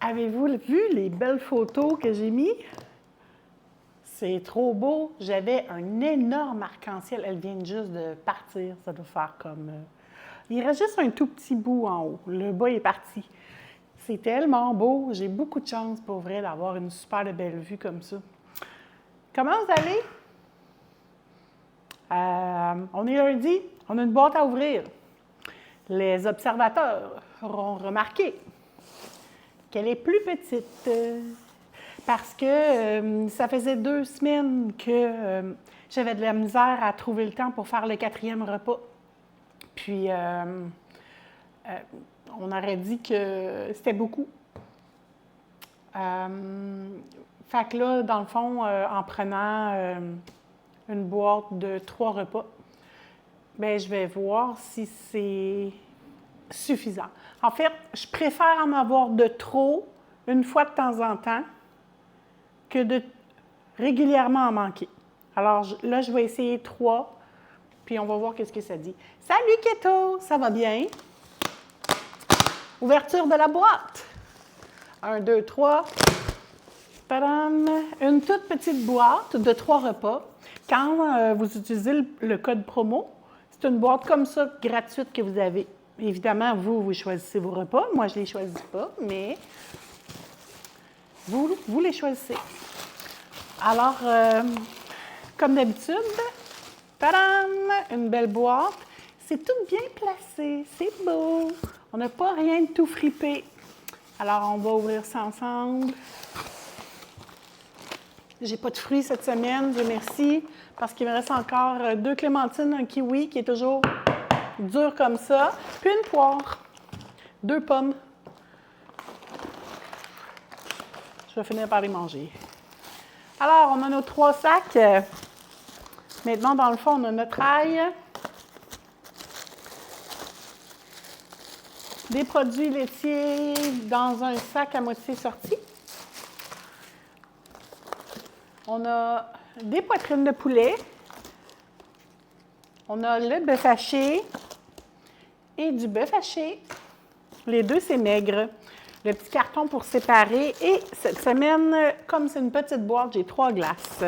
Avez-vous vu les belles photos que j'ai mises? C'est trop beau. J'avais un énorme arc-en-ciel. Elles viennent juste de partir. Ça doit faire comme... Il reste juste un tout petit bout en haut. Le bas est parti. C'est tellement beau. J'ai beaucoup de chance pour vrai d'avoir une super belle vue comme ça. Comment vous allez? On est lundi. On a une boîte à ouvrir. Les observateurs auront remarqué qu'elle est plus petite. Parce que ça faisait 2 semaines que j'avais de la misère à trouver le temps pour faire le 4e repas. Puis, on aurait dit que c'était beaucoup. Fait que là, dans le fond, en prenant une boîte de 3 repas, bien, je vais voir si c'est suffisant. En fait, je préfère en avoir de trop une fois de temps en temps que de régulièrement en manquer. Alors là, je vais essayer 3, puis on va voir qu'est-ce que ça dit. Salut Keto, ça va bien? Ouverture de la boîte. 1, 2, 3. Tadam! Une toute petite boîte de 3 repas. Quand vous utilisez le code promo, c'est une boîte comme ça, gratuite, que vous avez. Évidemment, vous choisissez vos repas. Moi, je ne les choisis pas, mais vous les choisissez. Alors, comme d'habitude, tadam! Une belle boîte. C'est tout bien placé. C'est beau. On n'a pas rien de tout fripé. Alors, on va ouvrir ça ensemble. J'ai pas de fruits cette semaine, Dieu merci, parce qu'il me reste encore 2 clémentines, un kiwi qui est toujours dur comme ça, puis une poire, 2 pommes. Je vais finir par les manger. Alors, on a nos 3 sacs. Maintenant, dans le fond, on a notre ail, des produits laitiers dans un sac à moitié sorti. On a des poitrines de poulet. On a le bœuf haché et du bœuf haché. Les deux, c'est maigre. Le petit carton pour séparer. Et cette semaine, comme c'est une petite boîte, j'ai 3 glaces.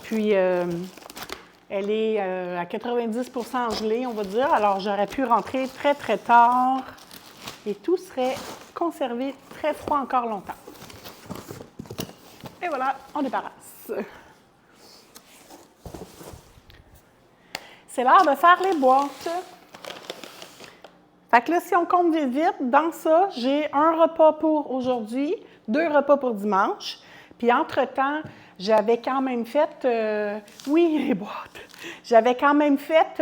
Puis, elle est à 90% gelée, on va dire. Alors, j'aurais pu rentrer très, très tard et tout serait conservé très froid encore longtemps. Et voilà, on débarrasse. C'est l'heure de faire les boîtes. Fait que là, si on compte vite, dans ça, j'ai 1 repas pour aujourd'hui, 2 repas pour dimanche. Puis entre-temps, j'avais quand même fait, oui, les boîtes, j'avais quand même fait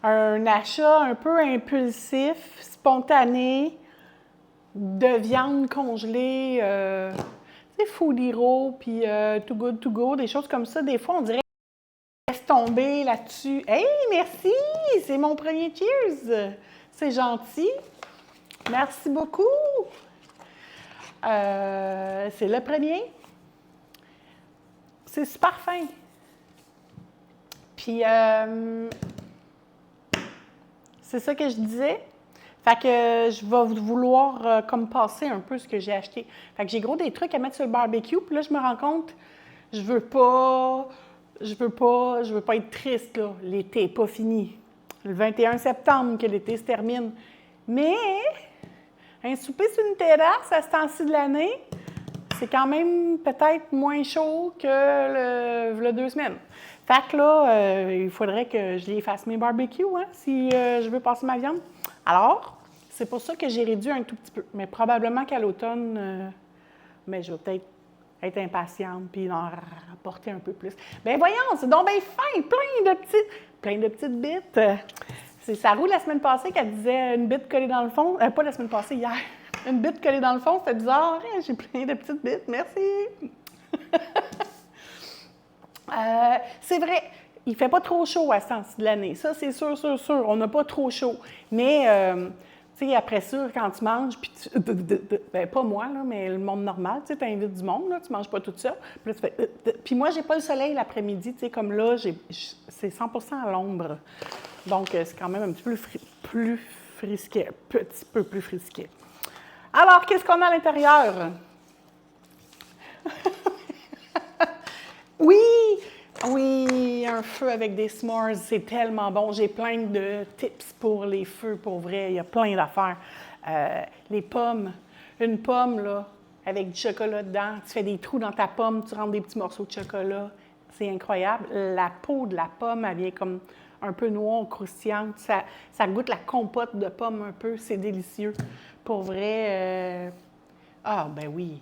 un achat un peu impulsif, spontané, de viande congelée, tu sais, Food Hero, puis Too Good To Go, des choses comme ça. Des fois, on dirait laisse tomber là-dessus. Hey, merci! C'est mon premier cheers! C'est gentil. Merci beaucoup. C'est le premier. C'est super fin. Puis, c'est ça que je disais. Fait que je vais vouloir comme passer un peu ce que j'ai acheté. Fait que j'ai gros des trucs à mettre sur le barbecue. Puis là, je me rends compte, je veux pas être triste, là. L'été n'est pas fini. Le 21 septembre que l'été se termine. Mais un souper sur une terrasse à ce temps-ci de l'année, c'est quand même peut-être moins chaud que le 2 semaines. Fait que là, il faudrait que je les fasse mes barbecues, hein, si je veux passer ma viande. Alors, c'est pour ça que j'ai réduit un tout petit peu. Mais probablement qu'à l'automne, mais je vais peut-être être impatiente puis en rapporter un peu plus. Bien, voyons, c'est donc bien fin, plein de petites bites. C'est Sarou, la semaine passée, qu'elle disait une bite collée dans le fond. Pas la semaine passée, hier. Une bite collée dans le fond, c'était bizarre. Hein? J'ai plein de petites bites, merci. C'est vrai, il ne fait pas trop chaud à ce temps-ci de l'année. Ça, c'est sûr. On n'a pas trop chaud. Mais, tu sais, après ça, quand tu manges, puis ben, pas moi, là, mais le monde normal, tu sais, invites du monde, là, tu ne manges pas tout ça. Puis là, tu fais... Puis moi, j'ai pas le soleil l'après-midi, tu sais, comme là, c'est 100% à l'ombre. Donc, c'est quand même un petit peu plus frisquet, un petit peu plus frisquet. Alors, qu'est-ce qu'on a à l'intérieur? Oui! Oui, un feu avec des s'mores, c'est tellement bon. J'ai plein de tips pour les feux, pour vrai. Il y a plein d'affaires. Les pommes. Une pomme, là, avec du chocolat dedans. Tu fais des trous dans ta pomme, tu rentres des petits morceaux de chocolat. C'est incroyable. La peau de la pomme, elle vient comme un peu noire, croustillante. Ça goûte la compote de pomme un peu. C'est délicieux. Pour vrai. Ah, ben oui.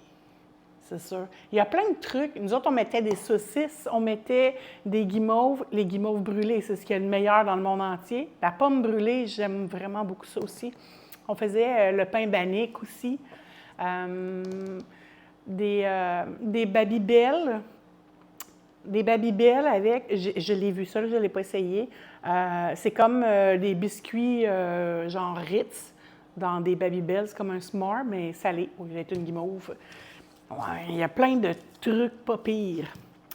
C'est sûr. Il y a plein de trucs. Nous autres, on mettait des saucisses, on mettait des guimauves. Les guimauves brûlées, c'est ce qui est le meilleur dans le monde entier. La pomme brûlée, j'aime vraiment beaucoup ça aussi. On faisait le pain bannique aussi. Des Babybel. Des Babybel avec, je l'ai vu ça, je ne l'ai pas essayé. C'est comme des biscuits genre Ritz dans des Babybel. C'est comme un s'more, mais salé, au lieu d'être une guimauve. Ouais, il y a plein de trucs pas pires.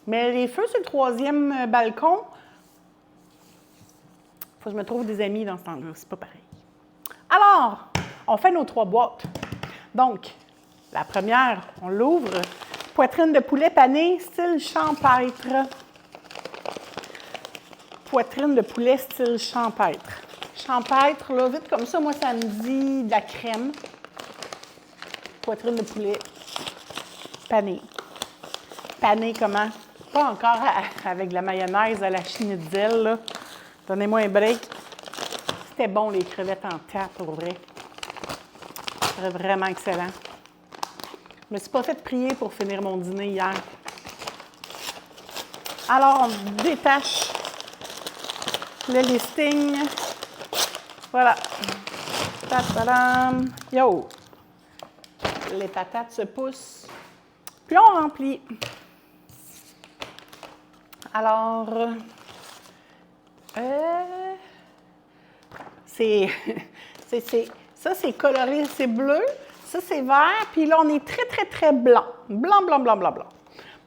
Mais les feux sur le troisième balcon, faut que je me trouve des amis dans ce temps-là, c'est pas pareil. Alors, on fait nos 3 boîtes. Donc, la première, on l'ouvre. Poitrine de poulet pané, style champêtre. Poitrine de poulet, style champêtre. Champêtre, là, vite comme ça, moi, ça me dit de la crème. Poitrine de poulet pané. Pané comment? Pas encore avec de la mayonnaise à la schnitzel, là. Donnez-moi un break. C'était bon, les crevettes en tarte, pour vrai. C'était vraiment excellent. Je me suis pas fait prier pour finir mon dîner hier. Alors, on détache le listing. Voilà. Ta-ta-dam. Yo! Les patates se poussent. Puis on remplit. Alors, ça, c'est coloré, c'est bleu. Ça, c'est vert. Puis là, on est très, très, très blanc. Blanc, blanc, blanc, blanc, blanc.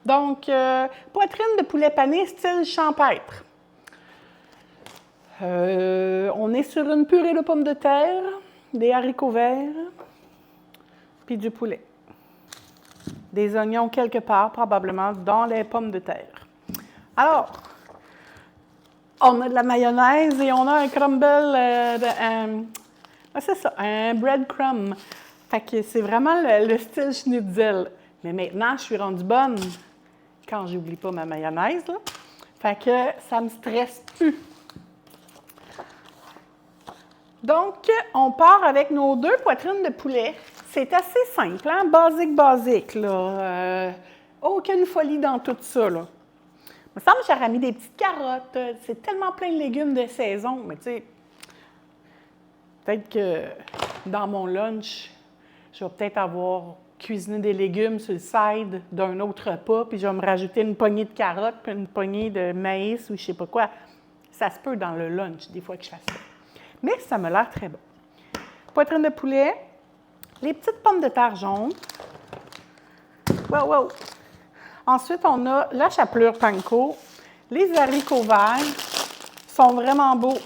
Donc, poitrine de poulet pané, style champêtre. On est sur une purée de pommes de terre, des haricots verts, puis du poulet. Des oignons quelque part, probablement, dans les pommes de terre. Alors, on a de la mayonnaise et on a un crumble c'est ça, un breadcrumb. Fait que c'est vraiment le style schnitzel. Mais maintenant, je suis rendue bonne quand j'oublie pas ma mayonnaise, là. Fait que ça me stresse plus. Donc, on part avec nos 2 poitrines de poulet. C'est assez simple, hein? Basique, basique, là. Aucune folie dans tout ça, là. Il me semble que j'aurais mis des petites carottes. C'est tellement plein de légumes de saison. Mais tu sais, peut-être que dans mon lunch, je vais peut-être avoir cuisiné des légumes sur le side d'un autre repas, puis je vais me rajouter une poignée de carottes, puis une poignée de maïs ou je sais pas quoi. Ça se peut dans le lunch, des fois que je fasse ça. Mais ça me l'air très bon. Poitrine de poulet, les petites pommes de terre jaunes. Wow, wow! Ensuite, on a la chapelure panko. Les haricots verts sont vraiment beaux.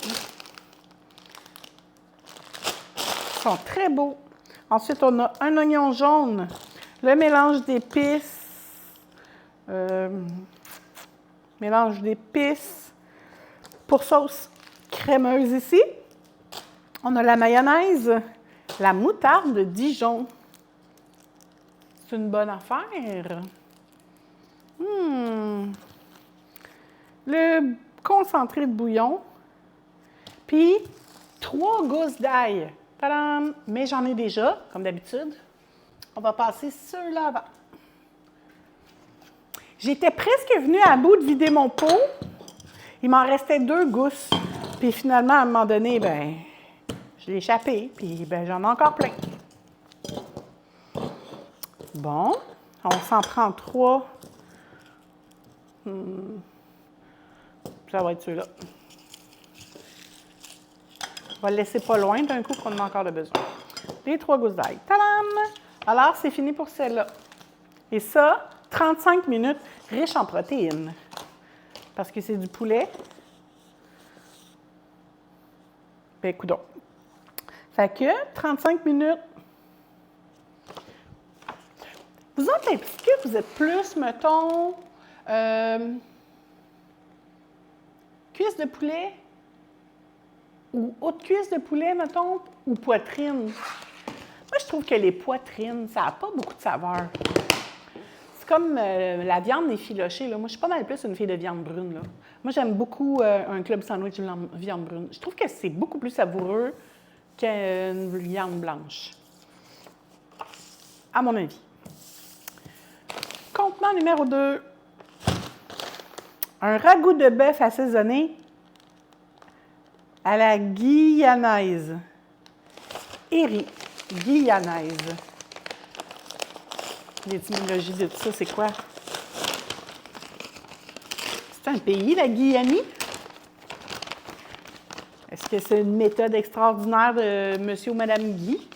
Ils sont très beaux. Ensuite, on a un oignon jaune, le mélange d'épices. Mélange d'épices pour sauce crémeuse ici. On a la mayonnaise, la moutarde de Dijon. C'est une bonne affaire. Le concentré de bouillon, puis 3 gousses d'ail. Tadam! Mais j'en ai déjà, comme d'habitude. On va passer ceux-là avant. J'étais presque venue à bout de vider mon pot. Il m'en restait 2 gousses. Puis finalement, à un moment donné, ben, je l'ai échappé, puis ben, j'en ai encore plein. Bon, on s'en prend 3. Ça va être ceux-là. On va le laisser pas loin d'un coup qu'on en a encore de besoin. Les 3 gousses d'ail. Tadam! Alors, c'est fini pour celle-là. Et ça, 35 minutes, riche en protéines. Parce que c'est du poulet. Ben, coudonc. Fait que 35 minutes, Vous autres, les petits cubes, vous êtes plus, mettons, cuisse de poulet ou haute cuisse de poulet, mettons, ou poitrine. Moi, je trouve que les poitrines, ça n'a pas beaucoup de saveur. C'est comme la viande effilochée. Là. Moi, je suis pas mal plus une fille de viande brune. Là. Moi, j'aime beaucoup un club sandwich de viande brune. Je trouve que c'est beaucoup plus savoureux qu'une viande blanche. À mon avis. Contenant numéro 2. Un ragoût de bœuf assaisonné à la guyanaise. Eri, guyanaise. L'étymologie de tout ça, c'est quoi? C'est un pays, la Guyanie? Est-ce que c'est une méthode extraordinaire de monsieur ou madame Guy?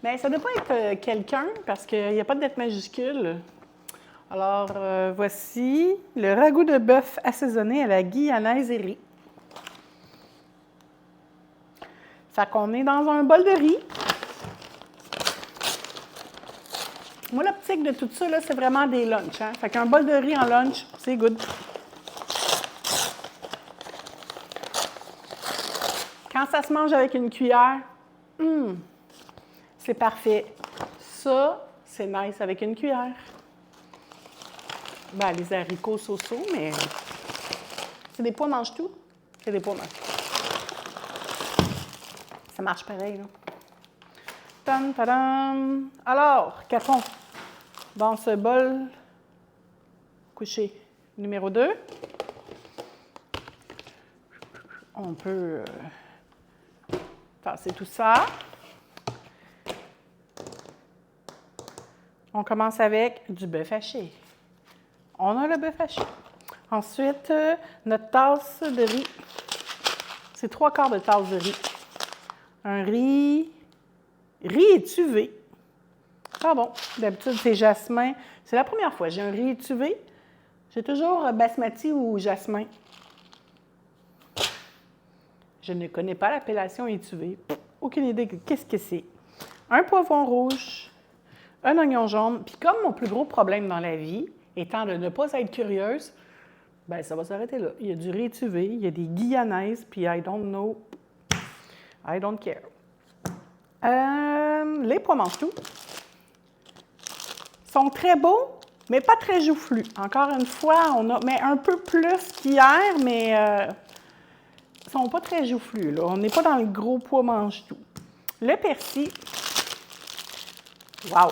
Bien, ça ne doit pas être quelqu'un, parce qu'il n'y a pas de lettre majuscule. Alors, voici le ragoût de bœuf assaisonné à la guyanaise et riz. Fait qu'on est dans un bol de riz. Moi, l'optique de tout ça, là, c'est vraiment des lunchs. Hein? Fait qu'un bol de riz en lunch, c'est good. Quand ça se mange avec une cuillère, c'est parfait. Ça, c'est nice avec une cuillère. Ben, les haricots so-so, mais c'est des pois mange-tout. C'est des pois mange-tout. Ça marche pareil, là. Tam, tadam. Alors, qu'a-t-on dans ce bol couché numéro 2? On peut tasser tout ça. On commence avec du bœuf haché. On a le bœuf haché. Ensuite, notre tasse de riz. C'est 3/4 de tasse de riz. Un riz étuvé. Ah bon, d'habitude, c'est jasmin. C'est la première fois. J'ai un riz étuvé. J'ai toujours basmati ou jasmin. Je ne connais pas l'appellation étuvé. Aucune idée de qu'est-ce que c'est. Un poivron rouge, un oignon jaune. Puis comme mon plus gros problème dans la vie, étant de ne pas être curieuse, bien, ça va s'arrêter là. Il y a du riz étuvé, il y a des guyanaises, puis I don't know, I don't care. Les pois mange-tout sont très beaux, mais pas très joufflus. Encore une fois, on a mais un peu plus qu'hier, mais ils ne sont pas très joufflus. Là. On n'est pas dans le gros pois mange-tout. Le persil, wow!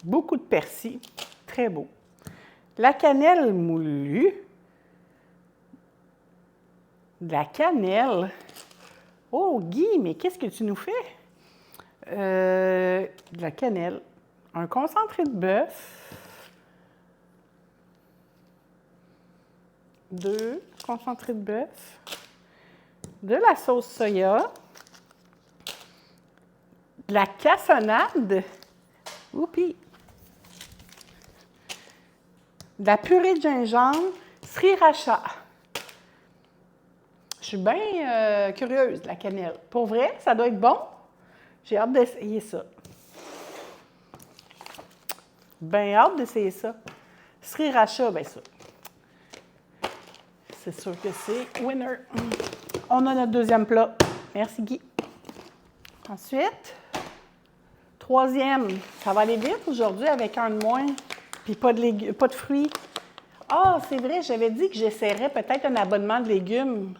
Beaucoup de persil, très beau. La cannelle moulue, de la cannelle. Oh, Guy, mais qu'est-ce que tu nous fais? De la cannelle, un concentré de bœuf, 2 concentrés de bœuf, de la sauce soya, de la cassonade, oupi, de la purée de gingembre, sriracha. Je suis bien curieuse de la cannelle. Pour vrai, ça doit être bon. J'ai hâte d'essayer ça. Bien hâte d'essayer ça. Sriracha, bien ça. C'est sûr que c'est winner. On a notre deuxième plat. Merci, Guy. Ensuite, troisième. Ça va aller vite aujourd'hui avec un de moins. Puis pas de fruits. Ah, c'est vrai, j'avais dit que j'essaierais peut-être un abonnement de légumes.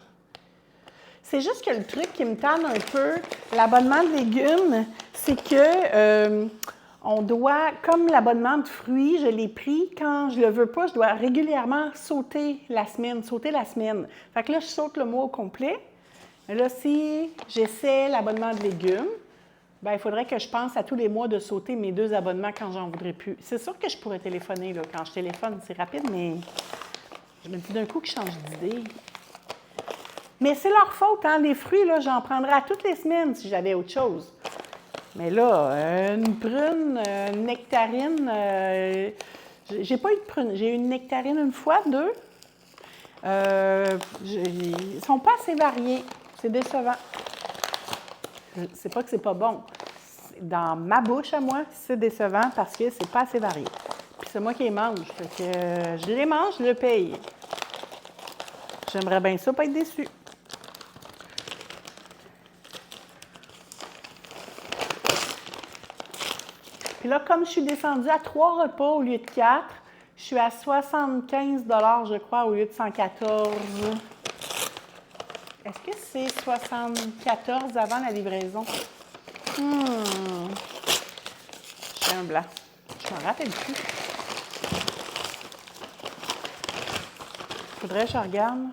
C'est juste que le truc qui me tanne un peu, l'abonnement de légumes, c'est que on doit, comme l'abonnement de fruits, je l'ai pris, quand je le veux pas, je dois régulièrement sauter la semaine. Fait que là, je saute le mois au complet. Mais là, si j'essaie l'abonnement de légumes, bien, il faudrait que je pense à tous les mois de sauter mes 2 abonnements quand j'en voudrais plus. C'est sûr que je pourrais téléphoner, là. Quand je téléphone, c'est rapide, mais je me dis d'un coup que je change d'idée. Mais c'est leur faute, hein? Les fruits, là, j'en prendrais à toutes les semaines si j'avais autre chose. Mais là, une prune, une nectarine, j'ai pas eu de prune. J'ai eu une nectarine une fois, 2. Ils sont pas assez variés. C'est décevant. C'est pas que c'est pas bon. Dans ma bouche à moi, c'est décevant parce que c'est pas assez varié. Puis c'est moi qui les mange. Fait que je les mange, je le paye. J'aimerais bien ça pas être déçue. Puis là, comme je suis descendue à 3 repas au lieu de 4, je suis à 75 $, je crois, au lieu de 114. Est-ce que c'est 74 avant la livraison? J'ai un blanc. Je m'en rappelle plus. Faudrait que je regarde.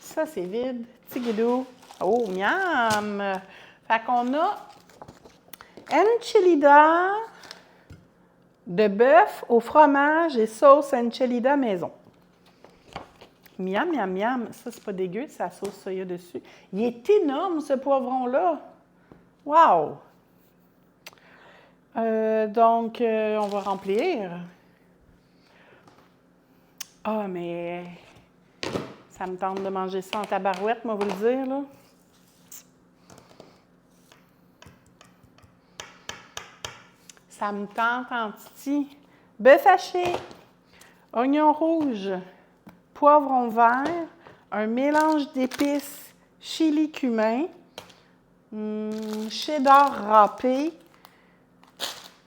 Ça, c'est vide. Petit guidou. Oh, miam! Fait qu'on a enchilada de bœuf au fromage et sauce enchilada maison. Miam, miam, miam. Ça, c'est pas dégueu, c'est la sauce soya dessus. Il est énorme, ce poivron-là. Wow! Donc, on va remplir. Ah, mais ça me tente de manger ça en tabarouette, moi, vous le dire, là. Ça me tente en titi. Bœuf haché, oignon rouge, poivron vert, un mélange d'épices chili cumin, cheddar râpé,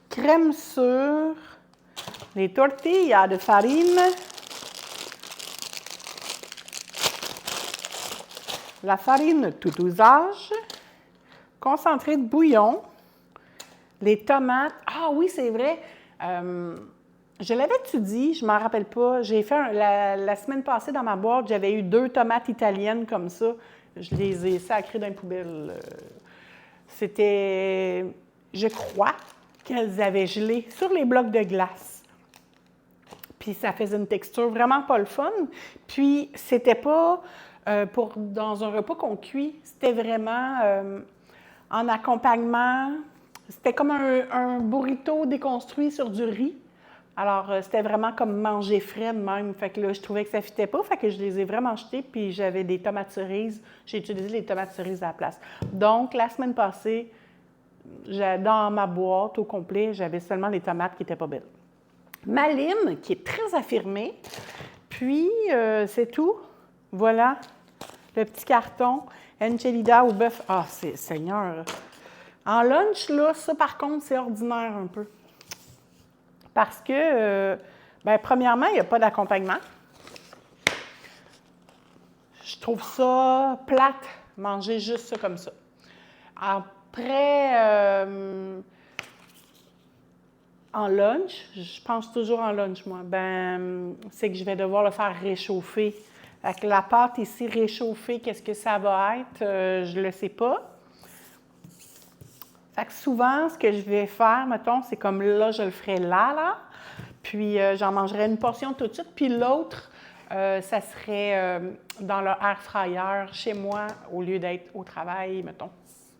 crème sûre, les tortillas de farine, la farine tout usage, concentré de bouillon, les tomates. Ah oui, c'est vrai. Je l'avais-tu dit? Je ne m'en rappelle pas. J'ai fait la semaine passée dans ma boîte, j'avais eu 2 tomates italiennes comme ça. Je les ai sacrées dans une poubelle. C'était, je crois, qu'elles avaient gelé sur les blocs de glace. Puis ça faisait une texture vraiment pas le fun. Puis c'était pas dans un repas qu'on cuit, c'était vraiment en accompagnement. C'était comme un burrito déconstruit sur du riz. Alors, c'était vraiment comme manger frais de même. Fait que là, je trouvais que ça ne fitait pas. Fait que je les ai vraiment jetés. Puis j'avais des tomates cerises. J'ai utilisé les tomates cerises à la place. Donc, la semaine passée, dans ma boîte au complet, j'avais seulement les tomates qui n'étaient pas belles. Ma lime, qui est très affirmée. Puis, c'est tout. Voilà, le petit carton. Enchilada au bœuf. Ah, c'est Seigneur. En lunch, là, ça, par contre, c'est ordinaire un peu. Parce que, premièrement, il n'y a pas d'accompagnement. Je trouve ça plate, manger juste ça comme ça. Après, en lunch, je pense toujours en lunch, moi, c'est que je vais devoir le faire réchauffer. Avec la pâte ici réchauffée, qu'est-ce que ça va être? Je ne le sais pas. Fait que souvent, ce que je vais faire, mettons, c'est comme là, je le ferai là. Puis, j'en mangerai une portion tout de suite. Puis l'autre, ça serait dans le air fryer chez moi, au lieu d'être au travail, mettons.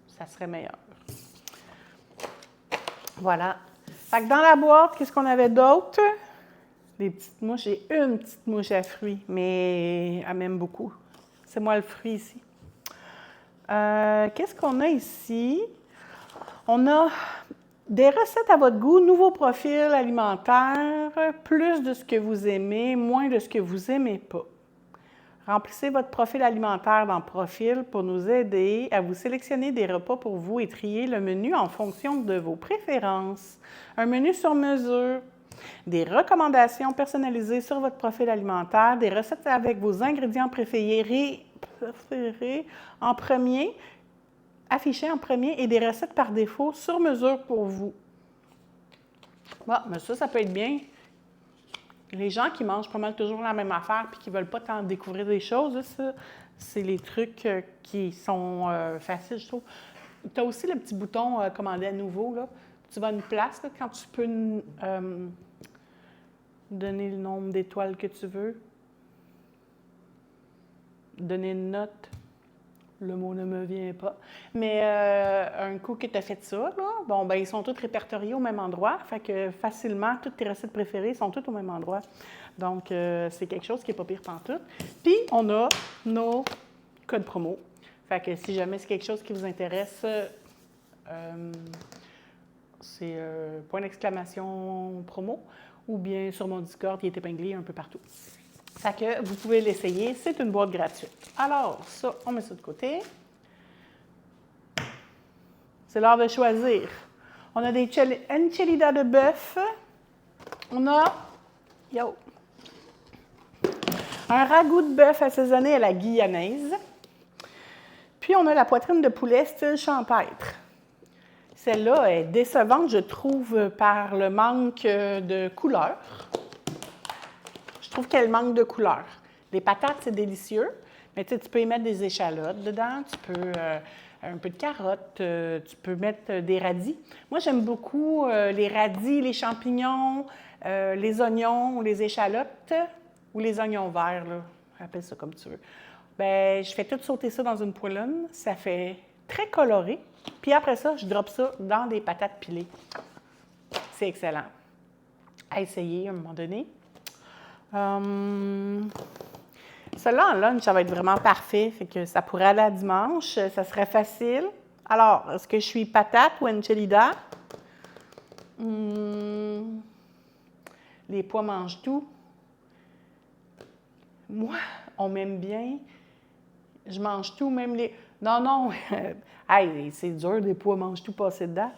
Ça serait meilleur. Voilà. Fait que dans la boîte, qu'est-ce qu'on avait d'autre? Des petites mouches. J'ai une petite mouche à fruits, mais elle m'aime beaucoup. C'est moi le fruit ici. Qu'est-ce qu'on a ici? On a des recettes à votre goût, nouveau profil alimentaire, plus de ce que vous aimez, moins de ce que vous n'aimez pas. Remplissez votre profil alimentaire dans Profil pour nous aider à vous sélectionner des repas pour vous et trier le menu en fonction de vos préférences. Un menu sur mesure, des recommandations personnalisées sur votre profil alimentaire, des recettes avec vos ingrédients préférés en premier, affichés en premier et des recettes par défaut sur mesure pour vous. Bon, mais ça peut être bien. Les gens qui mangent pas mal toujours la même affaire puis qui ne veulent pas tant découvrir des choses, là, ça, c'est les trucs qui sont faciles, je trouve. Tu as aussi le petit bouton « Commander à nouveau ». Là. Tu vas à une place, là, quand tu peux donner le nombre d'étoiles que tu veux, donner une note. Le mot ne me vient pas. Mais un coup que tu as fait ça, là, ils sont tous répertoriés au même endroit. Fait que facilement, toutes tes recettes préférées sont toutes au même endroit. Donc, c'est quelque chose qui n'est pas pire pantoute. Puis, on a nos codes promo. Fait que si jamais c'est quelque chose qui vous intéresse, c'est point d'exclamation promo ou bien sur mon Discord, il est épinglé un peu partout. Fait que vous pouvez l'essayer, c'est une boîte gratuite. Alors, ça, on met ça de côté. C'est l'heure de choisir. On a des enchiladas de bœuf. On a un ragoût de bœuf assaisonné à la guyanaise. Puis on a la poitrine de poulet style champêtre. Celle-là est décevante, je trouve, par le manque de couleur. Je trouve qu'elle manque de couleur. Les patates, c'est délicieux, mais tu peux y mettre des échalotes dedans, tu peux un peu de carottes, tu peux mettre des radis. Moi, j'aime beaucoup les radis, les champignons, les oignons, les échalotes ou les oignons verts, là. Appelle ça comme tu veux. Bien, je fais tout sauter ça dans une poêlonne. Ça fait très coloré. Puis après ça, je drop ça dans des patates pilées. C'est excellent. À essayer à un moment donné. Celle-là, en lunch, ça va être vraiment parfait. Fait que ça pourrait aller à dimanche. Ça serait facile. Alors, est-ce que je suis patate ou enchilada? Les pois mangent tout. Moi, on m'aime bien. Je mange tout, même les... Non. Hey, c'est dur, des pois mangent tout passer dedans.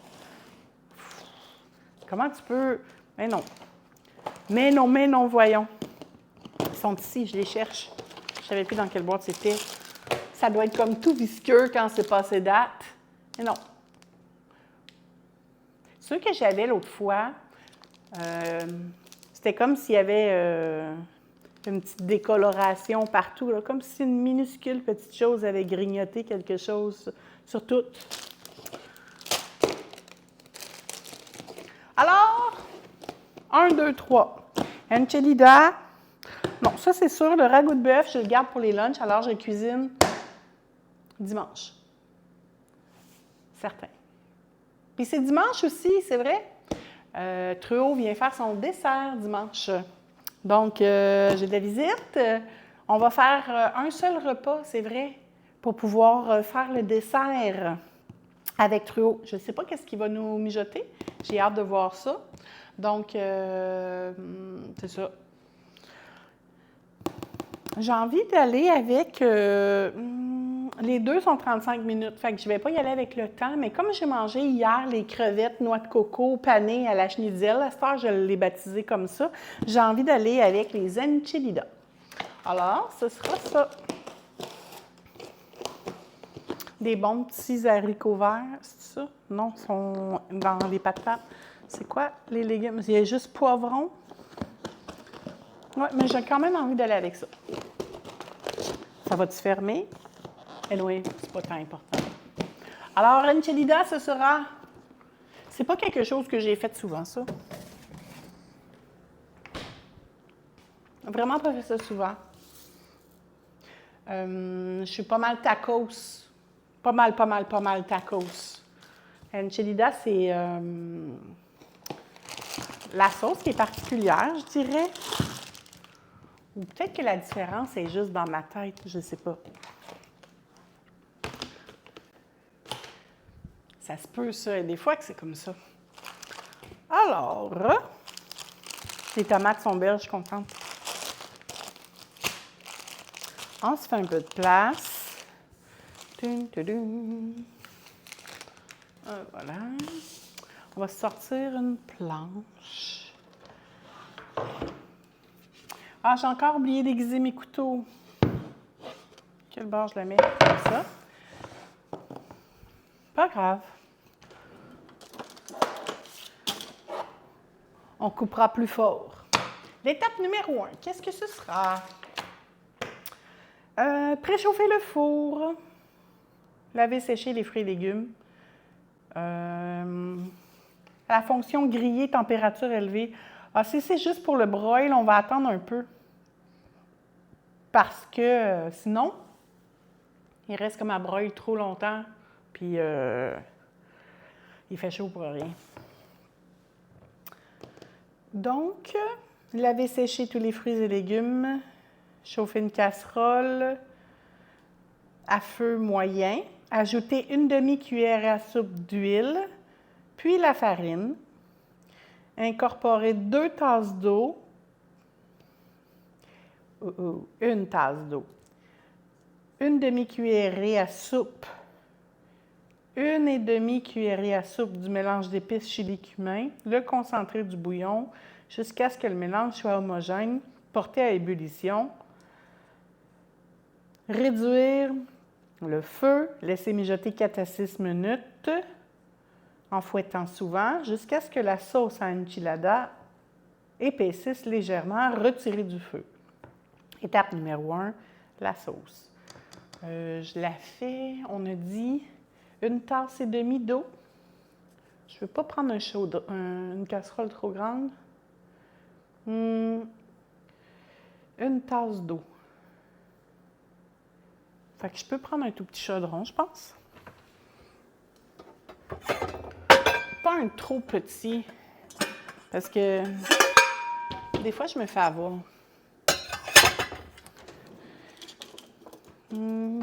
Comment tu peux... Mais non, voyons. Ils sont ici, je les cherche. Je ne savais plus dans quelle boîte c'était. Ça doit être comme tout visqueux quand c'est passé date. Mais non. Ceux que j'avais l'autre fois, c'était comme s'il y avait une petite décoloration partout, là, comme si une minuscule petite chose avait grignoté quelque chose sur tout. Alors, 1, 2, 3. Enchilada. Non, ça c'est sûr, le ragoût de bœuf, je le garde pour les lunchs, alors je le cuisine dimanche. Certain. Puis c'est dimanche aussi, c'est vrai. Trudeau vient faire son dessert dimanche. Donc, j'ai de la visite. On va faire un seul repas, c'est vrai, pour pouvoir faire le dessert avec Trudeau. Je ne sais pas qu'est-ce qu'il va nous mijoter. J'ai hâte de voir ça. Donc, c'est ça. J'ai envie d'aller avec... les deux sont 35 minutes, fait que je ne vais pas y aller avec le temps, mais comme j'ai mangé hier les crevettes noix de coco panées à la schnitzel, à cette heure, je l'ai baptisé comme ça, j'ai envie d'aller avec les enchiladas. Alors, ce sera ça. Des bons petits haricots verts, c'est ça? Non, ils sont dans les patates. C'est quoi les légumes? Il y a juste poivron. Oui, mais j'ai quand même envie d'aller avec ça. Ça va-tu fermer? Anyway, c'est pas tant important. Alors, enchilada, ce sera... C'est pas quelque chose que j'ai fait souvent, ça. Vraiment pas fait ça souvent. Je suis pas mal tacos. Pas mal tacos. Enchilada, c'est la sauce qui est particulière, je dirais. Ou peut-être que la différence est juste dans ma tête, je ne sais pas. Ça se peut, ça. Et des fois que c'est comme ça. Alors, les tomates sont belles, je suis contente. On se fait un peu de place. Voilà. On va sortir une planche. Ah, j'ai encore oublié d'aiguiser mes couteaux. Quel bord je la mets? Comme ça. Pas grave. On coupera plus fort. L'étape numéro 1, qu'est-ce que ce sera? Préchauffer le four. Laver, sécher les fruits et légumes. La fonction griller, température élevée. Ah, si c'est juste pour le broil, on va attendre un peu. Parce que sinon, il reste comme à broil trop longtemps. Puis, il fait chaud pour rien. Donc, laver, sécher tous les fruits et légumes. Chauffer une casserole. à feu moyen. Ajoutez une demi-cuillère à soupe d'huile, puis la farine. Incorporez 2 tasses d'eau. Une tasse d'eau. Une demi-cuillerée à soupe. Une et demi cuillerée à soupe du mélange d'épices chili cumin, le concentré du bouillon, jusqu'à ce que le mélange soit homogène, porté à ébullition. Réduire le feu, laisser mijoter 4 à 6 minutes en fouettant souvent jusqu'à ce que la sauce à enchilada épaississe légèrement, retirer du feu. Étape numéro 1, la sauce. Je la fais, on a dit, 1 tasse et demie d'eau. Je ne veux pas prendre une casserole trop grande. 1 tasse d'eau. Fait que je peux prendre un tout petit chaudron, je pense. Pas un trop petit, parce que des fois, je me fais avoir. On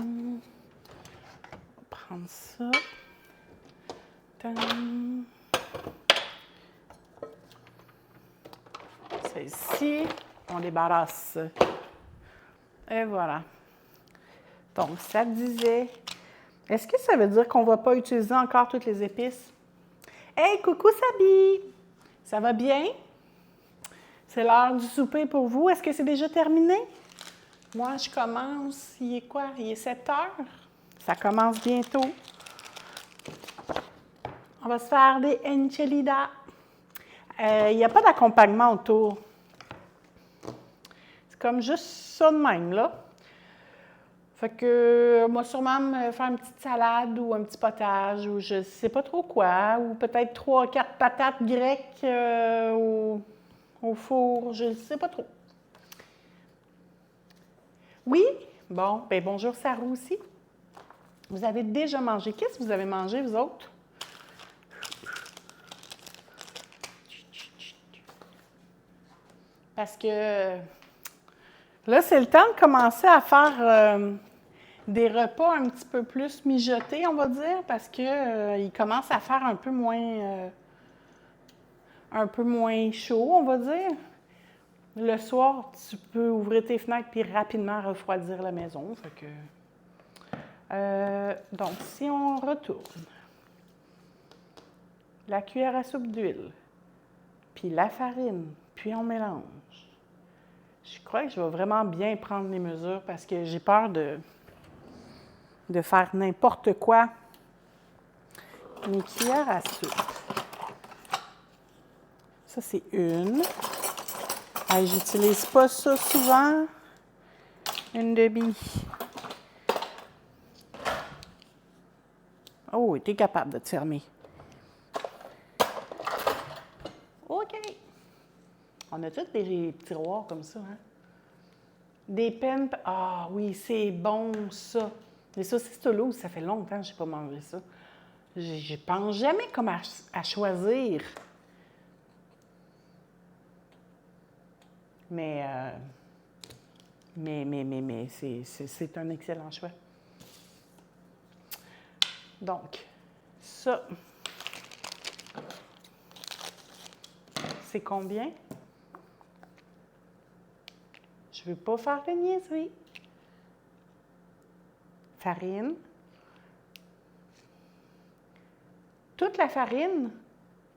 va prendre ça. Celle-ci, on débarrasse. Et voilà. Donc, ça disait... Est-ce que ça veut dire qu'on ne va pas utiliser encore toutes les épices? Hey, coucou Sabi! Ça va bien? C'est l'heure du souper pour vous. Est-ce que c'est déjà terminé? Moi, je commence... Il est quoi? Il est 7 heures? Ça commence bientôt. On va se faire des enchiladas. Il n'y a pas d'accompagnement autour. C'est comme juste ça de même, là. Fait que moi, sûrement me faire une petite salade ou un petit potage ou je ne sais pas trop quoi. Ou peut-être 3 ou 4 patates grecques au four. Je ne sais pas trop. Oui? Bon, bien bonjour Sarou aussi. Vous avez déjà mangé. Qu'est-ce que vous avez mangé, vous autres? Parce que là, c'est le temps de commencer à faire des repas un petit peu plus mijotés, on va dire, parce qu'il commence à faire un peu moins chaud, on va dire. Le soir, tu peux ouvrir tes fenêtres puis rapidement refroidir la maison. Fait que, donc, si on retourne, la cuillère à soupe d'huile, puis la farine, puis on mélange. Je crois que je vais vraiment bien prendre les mesures parce que j'ai peur de faire n'importe quoi. Mes cuillères à soupe. Ça, c'est une. J'utilise pas ça souvent. Une demi. Oh, tu es capable de te fermer. OK. On a tous des tiroirs comme ça, hein? Des pennes. Ah oui, c'est bon, ça. Les saucisses Toulouse, ça fait longtemps que je n'ai pas mangé ça. Je pense jamais comme à choisir. Mais c'est un excellent choix. Donc, ça, c'est combien? Je ne veux pas faire de niaiserie. Farine. Toute la farine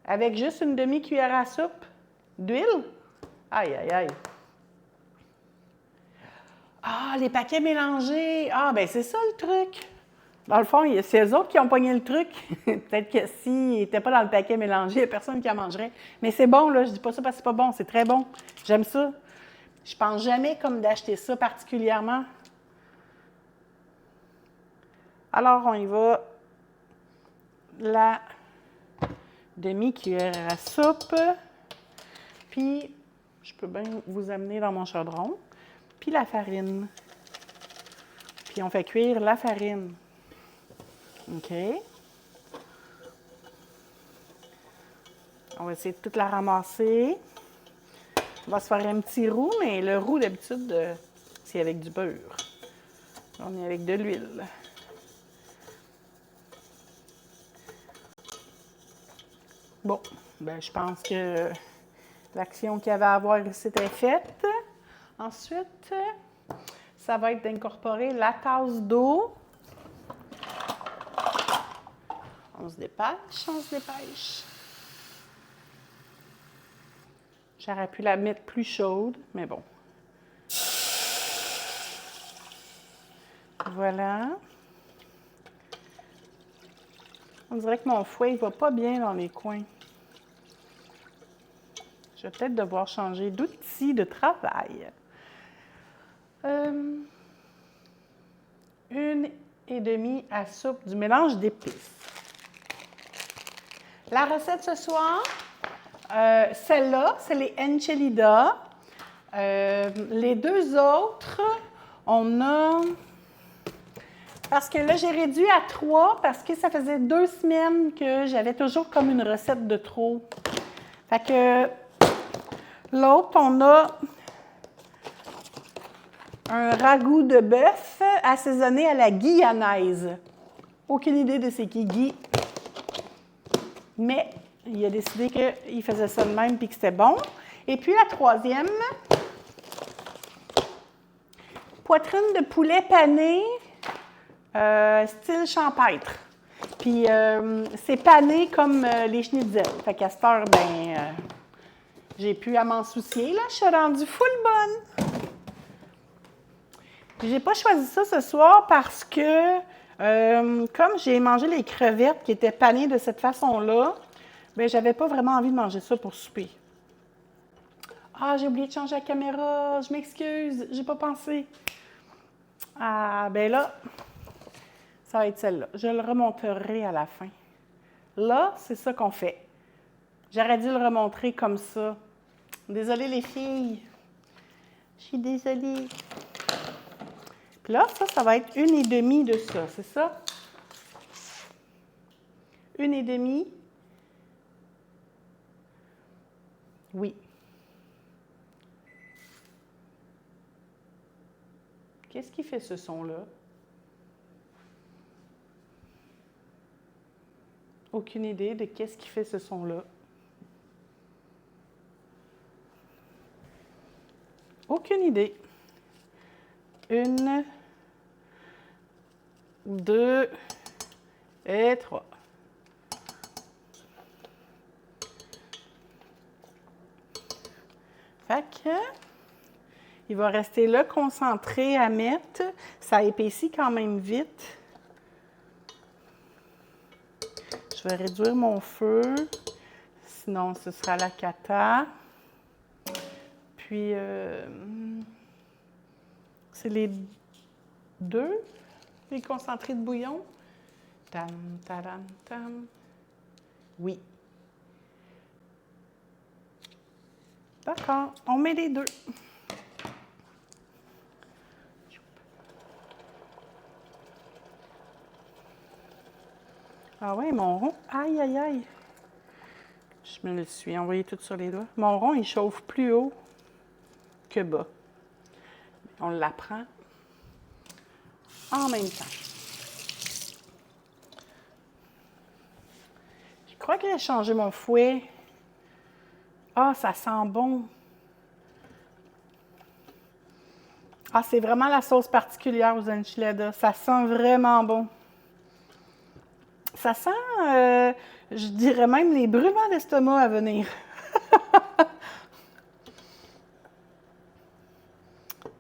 avec juste une demi-cuillère à soupe d'huile. Aïe, aïe, aïe. Ah, les paquets mélangés. Ah, ben c'est ça le truc. Dans le fond, c'est eux autres qui ont pogné le truc. Peut-être que s'ils n'étaient pas dans le paquet mélangé, il n'y a personne qui en mangerait. Mais c'est bon, là. Je ne dis pas ça parce que c'est pas bon. C'est très bon. J'aime ça. Je pense jamais comme d'acheter ça particulièrement. Alors, on y va. La demi-cuillère à soupe. Puis, je peux bien vous amener dans mon chaudron. Puis la farine. Puis on fait cuire la farine. OK. On va essayer de toute la ramasser. On va se faire un petit roux, mais le roux, d'habitude, c'est avec du beurre. On est avec de l'huile. Bon, ben je pense que l'action qu'il y avait à avoir ici était faite. Ensuite, ça va être d'incorporer la tasse d'eau. On se dépêche, on se dépêche. J'aurais pu la mettre plus chaude, mais bon. Voilà. On dirait que mon fouet ne va pas bien dans les coins. Je vais peut-être devoir changer d'outil de travail. 1,5 à soupe du mélange d'épices. La recette ce soir, celle-là, c'est les enchiladas. Les deux autres, on a... Parce que là, j'ai réduit à 3 parce que ça faisait 2 semaines que j'avais toujours comme une recette de trop. Fait que l'autre, on a un ragoût de bœuf assaisonné à la guyanaise. Aucune idée de c'est qui Guy. Mais il a décidé qu'il faisait ça de même et que c'était bon. Et puis la troisième, poitrine de poulet pané, style champêtre. Puis c'est pané comme les schnitzels. Fait qu'à cette heure, j'ai pu à m'en soucier. Là, je suis rendue full bonne. J'ai pas choisi ça ce soir parce que, comme j'ai mangé les crevettes qui étaient panées de cette façon-là, bien, j'avais pas vraiment envie de manger ça pour souper. Ah, j'ai oublié de changer la caméra, je m'excuse, j'ai pas pensé. Ah, ben là, ça va être celle-là. Je le remonterai à la fin. Là, c'est ça qu'on fait. J'aurais dû le remontrer comme ça. Désolée les filles. Je suis désolée. Puis là, ça va être 1,5 de ça, c'est ça? 1,5. Oui. Qu'est-ce qui fait ce son-là? Aucune idée de qu'est-ce qui fait ce son-là. Aucune idée. 1, 2 et 3. Fait que, il va rester le concentré à mettre. Ça épaissit quand même vite. Je vais réduire mon feu, sinon ce sera la cata. Puis, c'est les deux, les concentrés de bouillon. Tam, taram, tam. Oui. D'accord, on met les deux. Ah ouais, mon rond, aïe, aïe, aïe. Je me le suis envoyé tout sur les doigts. Mon rond, il chauffe plus haut que bas. On l'apprend en même temps. Je crois que j'ai changé mon fouet. Ah, ça sent bon. Ah, c'est vraiment la sauce particulière aux enchiladas. Ça sent vraiment bon. Ça sent, je dirais même, les brûlements d'estomac à venir.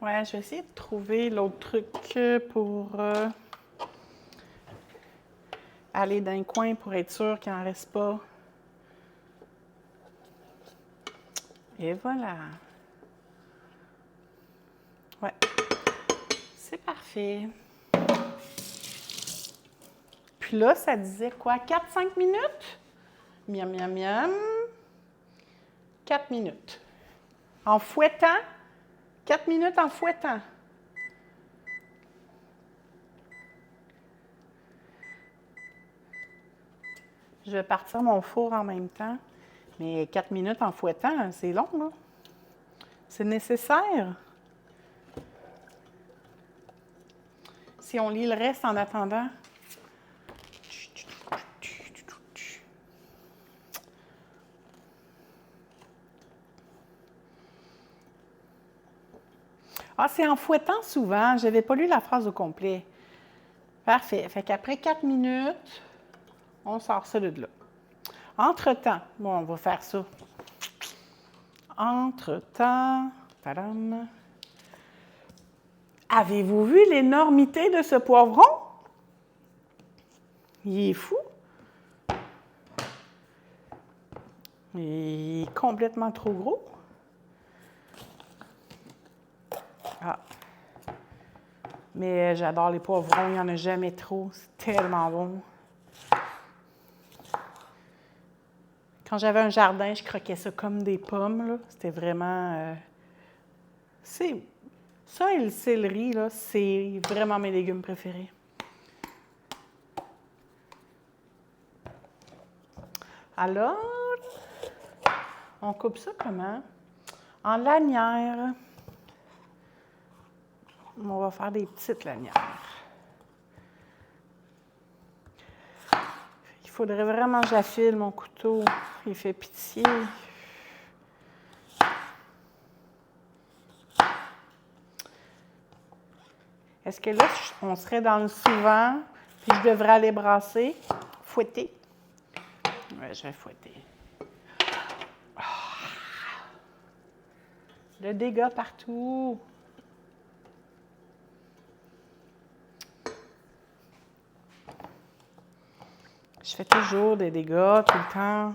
Ouais, je vais essayer de trouver l'autre truc pour aller dans un coin pour être sûr qu'il n'en reste pas. Et voilà. Ouais. C'est parfait. Puis là, ça disait quoi? 4-5 minutes? Miam, miam, miam. 4 minutes. En fouettant. 4 minutes en fouettant. Je vais partir mon four en même temps. Mais 4 minutes en fouettant, c'est long, là. C'est nécessaire. si on lit le reste en attendant. Ah, c'est en fouettant souvent. Je n'avais pas lu la phrase au complet. Parfait. Fait qu'après 4 minutes, on sort ça de là. Entre-temps, bon, on va faire ça. Entre-temps, tadam. Avez-vous vu l'énormité de ce poivron? Il est fou. Il est complètement trop gros. Ah. Mais j'adore les poivrons, il n'y en a jamais trop. C'est tellement bon. Quand j'avais un jardin, je croquais ça comme des pommes, là. C'était vraiment... Ça et le céleri, là, c'est vraiment mes légumes préférés. Alors, on coupe ça comment? En lanières. On va faire des petites lanières. Il faudrait vraiment que j'affile mon couteau. Il fait pitié. Est-ce que là, on serait dans le souvent, puis je devrais aller brasser, fouetter? Oui, je vais fouetter. Le dégât partout. Je fais toujours des dégâts tout le temps.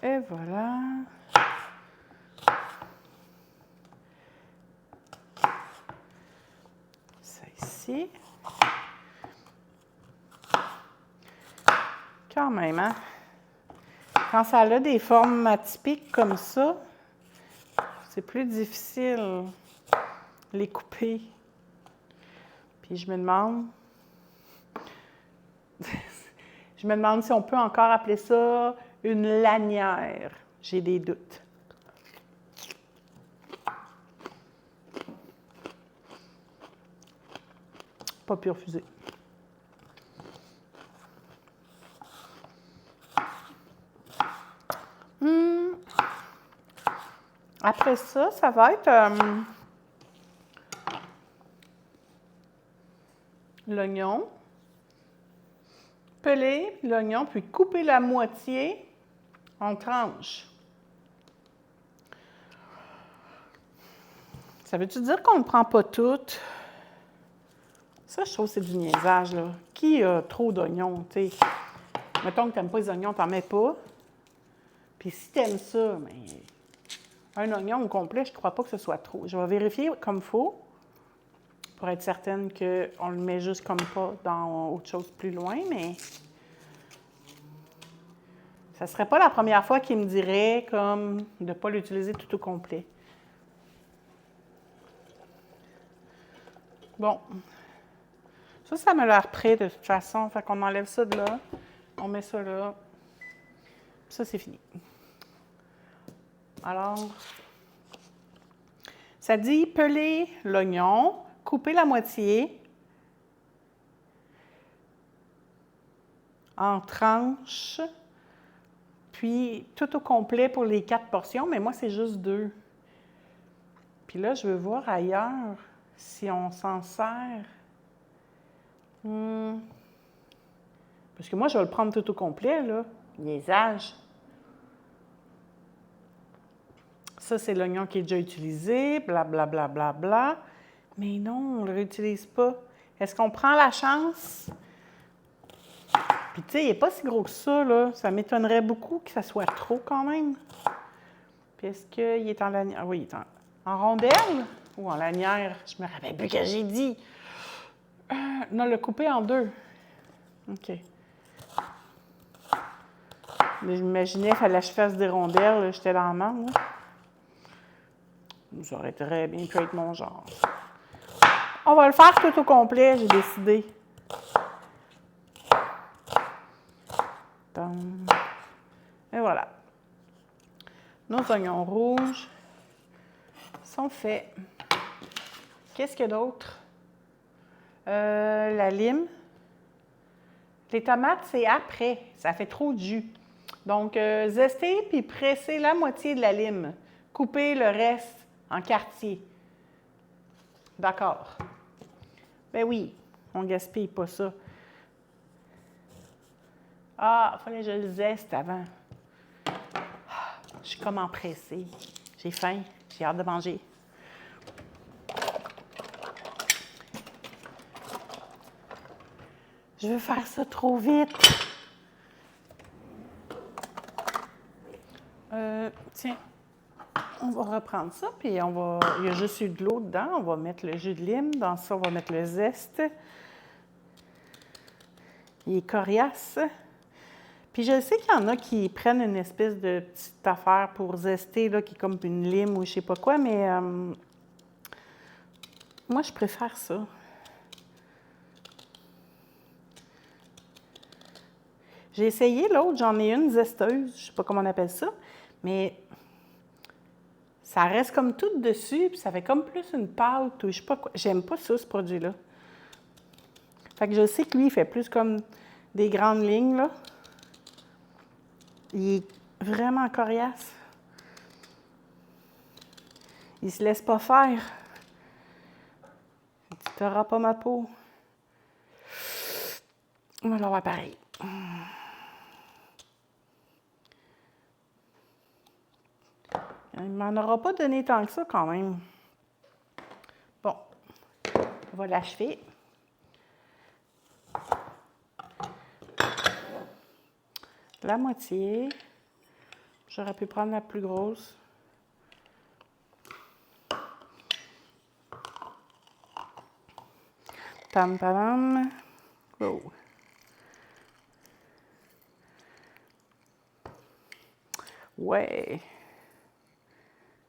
Et voilà. Ça ici. Quand même, hein? Quand ça a des formes atypiques comme ça, c'est plus difficile de les couper. Puis je me demande si on peut encore appeler ça une lanière. J'ai des doutes. Pas pu refuser. Après ça, ça va être l'oignon. Peler l'oignon, puis couper la moitié en tranches. Ça veut-tu dire qu'on ne prend pas toutes? Ça, je trouve que c'est du niaisage, là. Qui a trop d'oignons, tu sais? Mettons que tu n'aimes pas les oignons, tu n'en mets pas. Puis si tu aimes ça, mais un oignon au complet, je ne crois pas que ce soit trop. Je vais vérifier comme il faut pour être certaine qu'on le met juste comme pas dans autre chose plus loin, mais ça ne serait pas la première fois qu'il me dirait comme de ne pas l'utiliser tout au complet. Bon. Ça m'a l'air prêt de toute façon. Fait qu'on enlève ça de là. On met ça là. Ça, c'est fini. Alors, ça dit peler l'oignon, couper la moitié en tranches, puis tout au complet pour les 4 portions, mais moi, c'est juste 2. Puis là, je veux voir ailleurs si on s'en sert. Parce que moi, je vais le prendre tout au complet, là. Niaisage. Ça, c'est l'oignon qui est déjà utilisé, blablabla. Bla, bla, bla. Mais non, on ne le réutilise pas. Est-ce qu'on prend la chance? Puis, tu sais, il n'est pas si gros que ça, là. Ça m'étonnerait beaucoup que ça soit trop, quand même. Puis, est-ce qu'il est en lanière? Oui, il est en rondelle ou en lanière? Je me rappelle plus que j'ai dit. Non, le couper en 2. OK. Mais j'imaginais qu'il fallait que je fasse des rondelles. J'étais dans la mangue, là. Ça aurait très bien pu être mon genre. On va le faire tout au complet, j'ai décidé. Et voilà. Nos oignons rouges sont faits. Qu'est-ce qu'il y a d'autre? La lime. Les tomates, c'est après. Ça fait trop de jus. Donc, zester puis presser la moitié de la lime. Couper le reste en quartiers. D'accord. Ben oui, on ne gaspille pas ça. Ah, il fallait que je le zeste avant. Je suis comme empressée. J'ai faim. J'ai hâte de manger. Je veux faire ça trop vite. Tiens, on va reprendre ça, puis il y a juste eu de l'eau dedans. On va mettre le jus de lime. Dans ça, on va mettre le zeste. Il est coriace. Puis je sais qu'il y en a qui prennent une espèce de petite affaire pour zester, là, qui est comme une lime ou je sais pas quoi, mais moi, je préfère ça. J'ai essayé l'autre, j'en ai une zesteuse, je sais pas comment on appelle ça, mais ça reste comme tout dessus, puis ça fait comme plus une pâte ou je sais pas quoi. J'aime pas ça, ce produit-là. Fait que je sais que lui, il fait plus comme des grandes lignes, là. Il est vraiment coriace. Il se laisse pas faire. Tu n'auras pas ma peau. On va l'avoir pareil. Il ne m'en aura pas donné tant que ça quand même. Bon, on va l'achever. La moitié. J'aurais pu prendre la plus grosse. Pam pam. Oh. Ouais.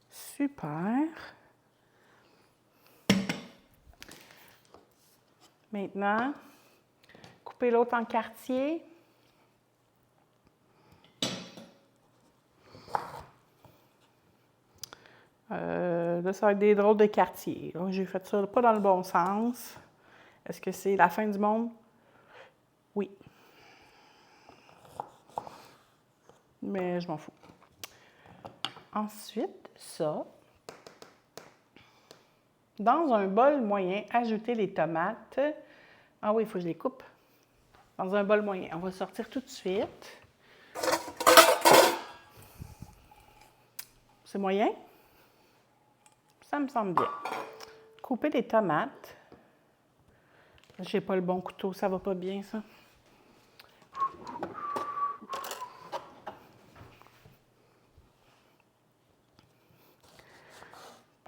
Super. Maintenant, couper l'autre en quartiers. Là, ça va être des drôles de quartiers. J'ai fait ça pas dans le bon sens. Est-ce que c'est la fin du monde? Oui. Mais je m'en fous. Ensuite, ça. Dans un bol moyen, ajoutez les tomates. Ah oui, il faut que je les coupe. Dans un bol moyen. On va sortir tout de suite. C'est moyen? Ça me semble bien. Couper les tomates. Je n'ai pas le bon couteau, ça va pas bien, ça.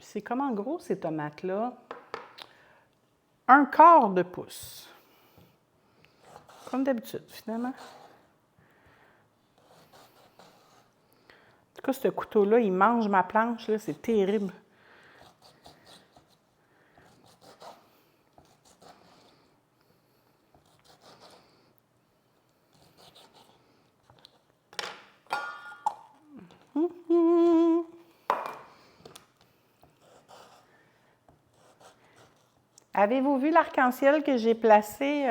C'est comme en gros ces tomates-là. 1/4 de pouce. Comme d'habitude, finalement. En tout cas, ce couteau-là, il mange ma planche, là, c'est terrible. Avez-vous vu l'arc-en-ciel que j'ai placé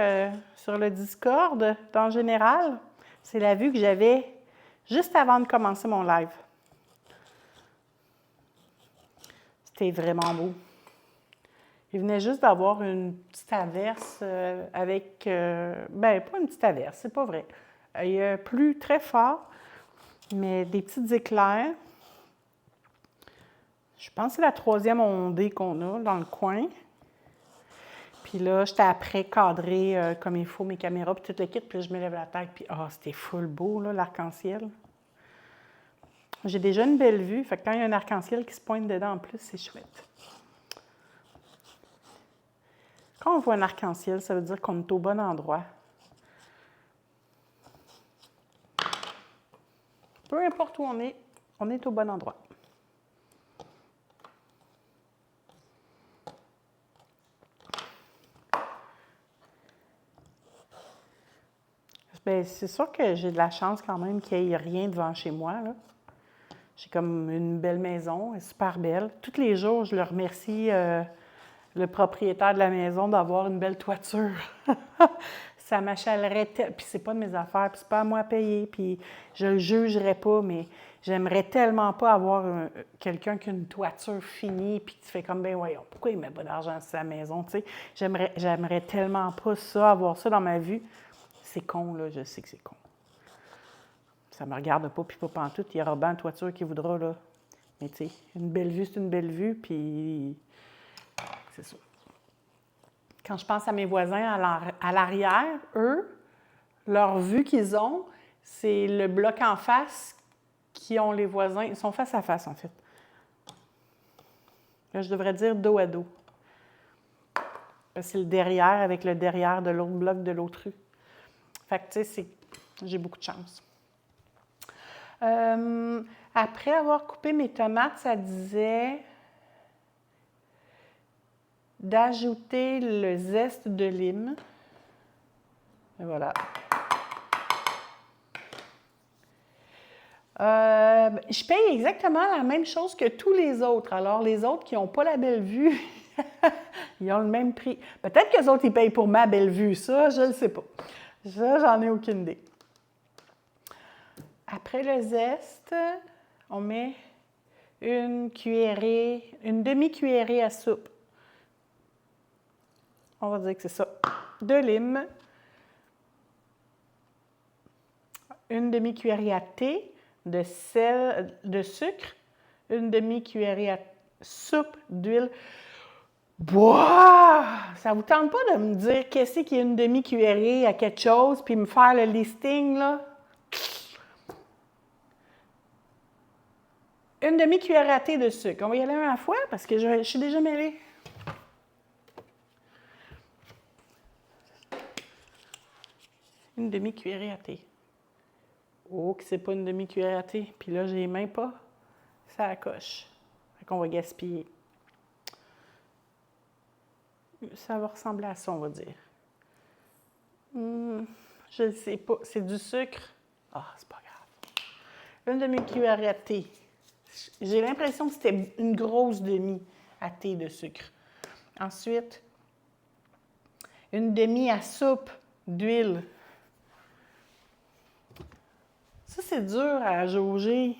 sur le Discord en général? C'est la vue que j'avais juste avant de commencer mon live. C'était vraiment beau. Il venait juste d'avoir une petite averse avec... ben, pas une petite averse, c'est pas vrai. Il a plu très fort, mais des petits éclairs. Je pense que c'est la 3e ondée qu'on a dans le coin. Puis là, j'étais après cadrer comme il faut mes caméras, puis tout le kit, puis là, je me lève la tête, puis c'était full beau, là, l'arc-en-ciel. J'ai déjà une belle vue, fait que quand il y a un arc-en-ciel qui se pointe dedans en plus, c'est chouette. Quand on voit un arc-en-ciel, ça veut dire qu'on est au bon endroit. Peu importe où on est au bon endroit. Bien, c'est sûr que j'ai de la chance quand même qu'il n'y ait rien devant chez moi, là. J'ai comme une belle maison, elle est super belle. Tous les jours, je le remercie, le propriétaire de la maison, d'avoir une belle toiture. Ça m'achalerait tellement. Puis c'est pas de mes affaires, puis c'est pas à moi à payer, puis je le jugerais pas, mais j'aimerais tellement pas avoir quelqu'un qui a une toiture finie, puis tu fais comme, ben voyons, pourquoi il met pas d'argent sur sa maison, tu sais? J'aimerais tellement pas ça, avoir ça dans ma vie. C'est con, là, je sais que c'est con. Ça me regarde pas, puis pas pantoute. Il y aura bien une toiture qui voudra, là. Mais tu sais, une belle vue, c'est une belle vue, puis c'est ça. Quand je pense à mes voisins à l'arrière, eux, leur vue qu'ils ont, c'est le bloc en face qui ont les voisins. Ils sont face à face, en fait. Là, je devrais dire dos à dos. C'est le derrière avec le derrière de l'autre bloc de l'autre rue. Fait que, tu sais, j'ai beaucoup de chance. Après avoir coupé mes tomates, ça disait d'ajouter le zeste de lime. Et voilà. Je paye exactement la même chose que tous les autres. Alors, les autres qui n'ont pas la belle vue, ils ont le même prix. Peut-être que les autres, ils payent pour ma belle vue. Ça, je ne le sais pas. Ça, j'en ai aucune idée. Après le zeste, on met une demi-cuillerée à soupe. On va dire que c'est ça. De lime. Une demi-cuillerée à thé de sel, de sucre. Une demi-cuillerée à soupe d'huile. Boah! Ça vous tente pas de me dire qu'est-ce qu'il y a une demi-cuillerée à quelque chose puis me faire le listing, là? Une demi-cuillerée à thé de sucre. On va y aller un à la fois parce que je suis déjà mêlée. Une demi-cuillerée à thé. Oh, que c'est pas une demi-cuillerée à thé. Puis là, j'ai même pas. Ça accroche. Fait qu'on va gaspiller. Ça va ressembler à ça, on va dire. Je ne sais pas. C'est du sucre. Ah, c'est pas grave. Une demi-cuillerée à thé. J'ai l'impression que c'était une grosse demi à thé de sucre. Ensuite, une demi à soupe d'huile. Ça, c'est dur à jauger.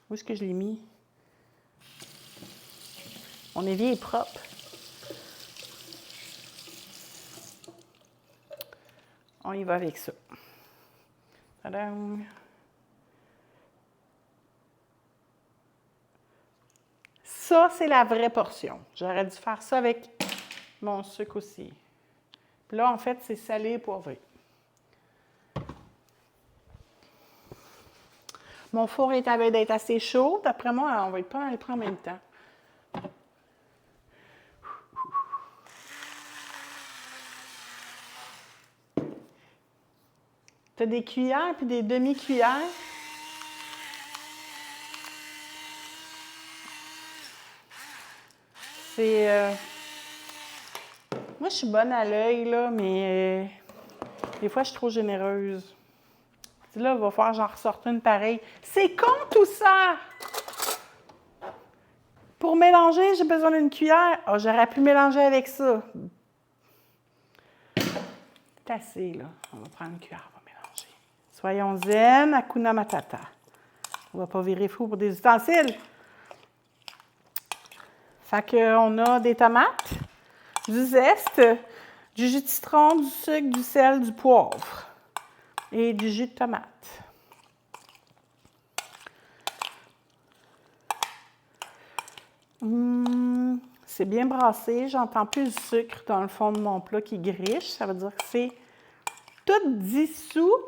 Où est-ce que je l'ai mis? Mon évier est propre. On y va avec ça. Tadam! Ça, c'est la vraie portion. J'aurais dû faire ça avec mon sucre aussi. Puis là, en fait, c'est salé et poivré. Mon four est à veille d'être assez chaud. D'après moi, on va être pas mal prendre en même temps. Tu as des cuillères puis des demi-cuillères. Moi, je suis bonne à l'œil, là, mais des fois, je suis trop généreuse. Là, il va falloir que j'en ressorte une pareille. C'est con, tout ça! Pour mélanger, j'ai besoin d'une cuillère. Oh, j'aurais pu mélanger avec ça. C'est assez, là. On va prendre une cuillère, on va mélanger. Soyons zen, Hakuna Matata. On va pas virer fou pour des ustensiles. Fait qu'on a des tomates, du zeste, du jus de citron, du sucre, du sel, du poivre et du jus de tomate. C'est bien brassé. J'entends plus le sucre dans le fond de mon plat qui griche. Ça veut dire que c'est tout dissous,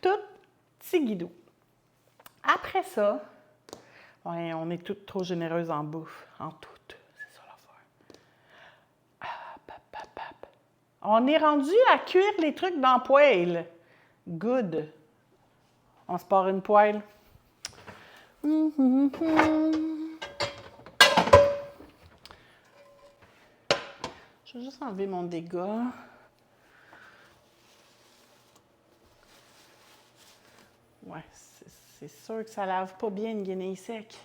tout tigidou. Après ça, ouais, on est toutes trop généreuses en bouffe, en tout. C'est ça l'affaire. On est rendu à cuire les trucs dans la poêle. Good. On se part une poêle. Je vais juste enlever mon dégât. Ouais, c'est sûr que ça lave pas bien une guenille sec.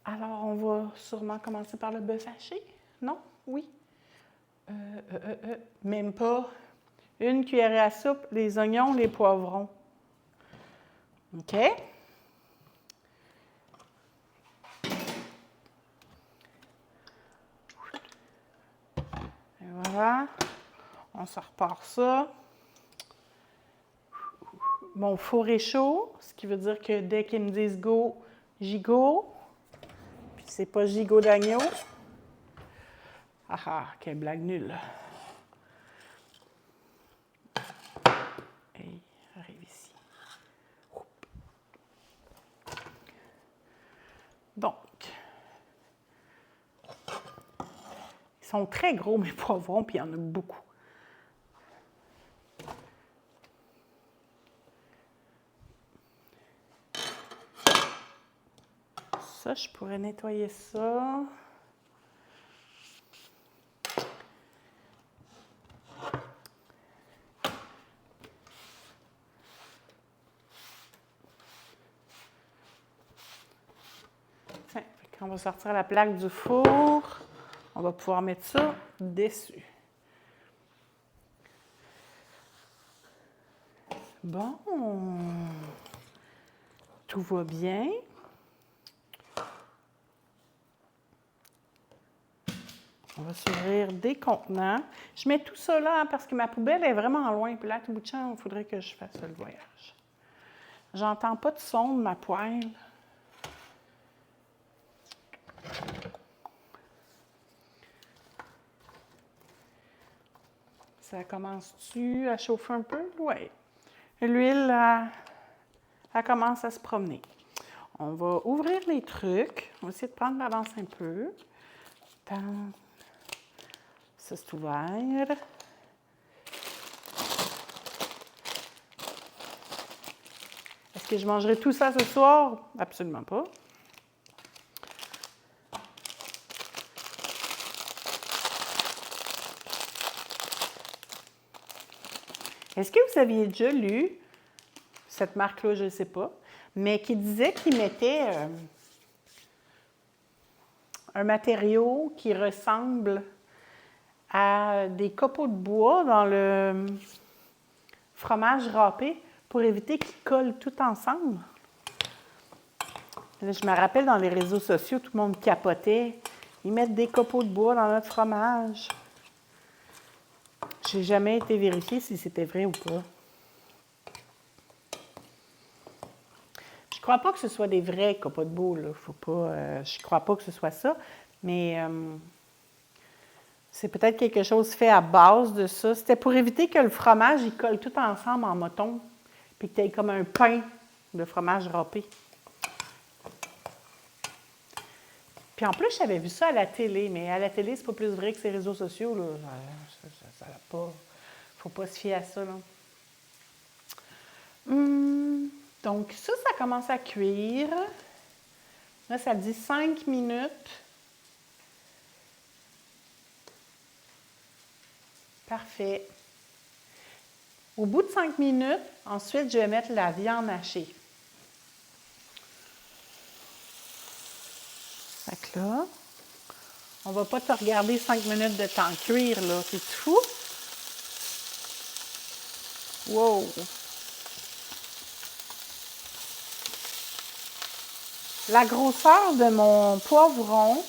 Alors, on va sûrement commencer par le bœuf haché. Non? Oui? Même pas. Une cuillerée à soupe, les oignons, les poivrons. OK? Et voilà. On se repart ça. Mon four est chaud, ce qui veut dire que dès qu'ils me disent go, j'y go. Puis c'est pas gigot d'agneau. Ah ah, quelle blague nulle. Hey, arrive ici. Donc, ils sont très gros, mes poivrons, puis il y en a beaucoup. Ça, je pourrais nettoyer ça. Tiens, quand on va sortir la plaque du four, on va pouvoir mettre ça dessus. Bon, tout va bien. On va s'ouvrir des contenants. Je mets tout ça là parce que ma poubelle est vraiment loin. Puis là, à tout bout de champ, il faudrait que je fasse le voyage. J'entends pas de son de ma poêle. Ça commence-tu à chauffer un peu? Oui. L'huile, elle commence à se promener. On va ouvrir les trucs. On va essayer de prendre l'avance un peu. Attends. Ça, c'est ouvert. Est-ce que je mangerai tout ça ce soir? Absolument pas. Est-ce que vous aviez déjà lu, cette marque-là, je ne sais pas, mais qui disait qu'il mettait un matériau qui ressemble à des copeaux de bois dans le fromage râpé pour éviter qu'ils collent tout ensemble? Là, je me rappelle dans les réseaux sociaux, tout le monde capotait. Ils mettent des copeaux de bois dans notre fromage. Je n'ai jamais été vérifier si c'était vrai ou pas. Je ne crois pas que ce soit des vrais copeaux de bois. Là. Faut pas, je ne crois pas que ce soit ça. Mais c'est peut-être quelque chose fait à base de ça. C'était pour éviter que le fromage il colle tout ensemble en moton. Puis que tu aies comme un pain de fromage râpé. Puis en plus, j'avais vu ça à la télé, mais à la télé, c'est pas plus vrai que ces réseaux sociaux. Là. Ça n'a pas. Faut pas se fier à ça. Là. Donc, ça commence à cuire. Là, ça dit 5 minutes. Parfait. Au bout de 5 minutes, ensuite, je vais mettre la viande hachée. Fait que là, on va pas te regarder 5 minutes de temps cuire, là. C'est fou? Wow! La grosseur de mon poivron,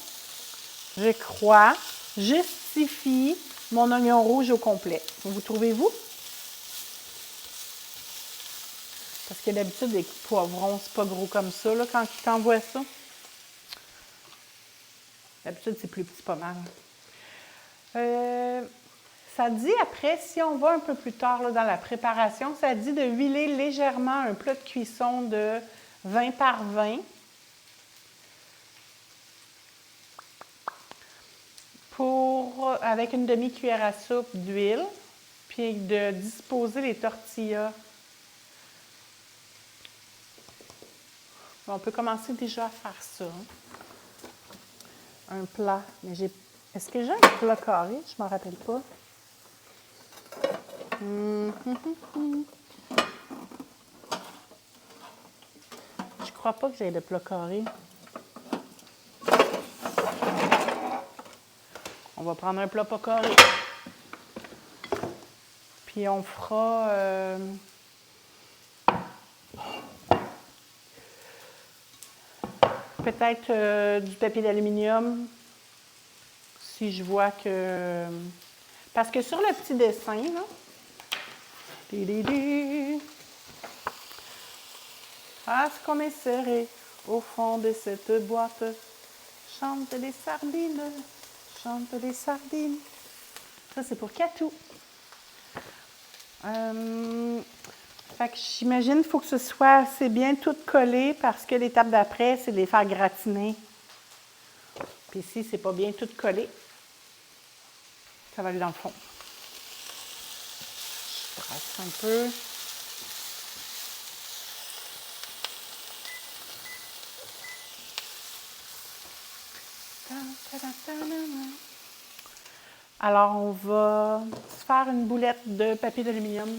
je crois, justifie mon oignon rouge au complet. Vous trouvez-vous? Parce que d'habitude, les poivrons, c'est pas gros comme ça, là, quand ils t'envoient ça. D'habitude, c'est plus petit pas mal. Ça dit après, si on va un peu plus tard là, dans la préparation, ça dit de huiler légèrement un plat de cuisson de 20 par 20. Avec une demi-cuillère à soupe d'huile, puis de disposer les tortillas. On peut commencer déjà à faire ça. Un plat. Mais est-ce que j'ai un plat carré? Je ne m'en rappelle pas. crois pas que j'ai de plat carré. On va prendre un plat pas carré. Puis on fera... peut-être du papier d'aluminium, si je vois que... Parce que sur le petit dessin, là... Ah, ce qu'on est serré au fond de cette boîte. Chante des sardines, chante des sardines. Ça, c'est pour Catou. Fait que j'imagine qu'il faut que ce soit assez bien tout collé parce que l'étape d'après, c'est de les faire gratiner. Puis si c'est pas bien tout collé, ça va aller dans le fond. Je brasse un peu. Alors, on va se faire une boulette de papier d'aluminium.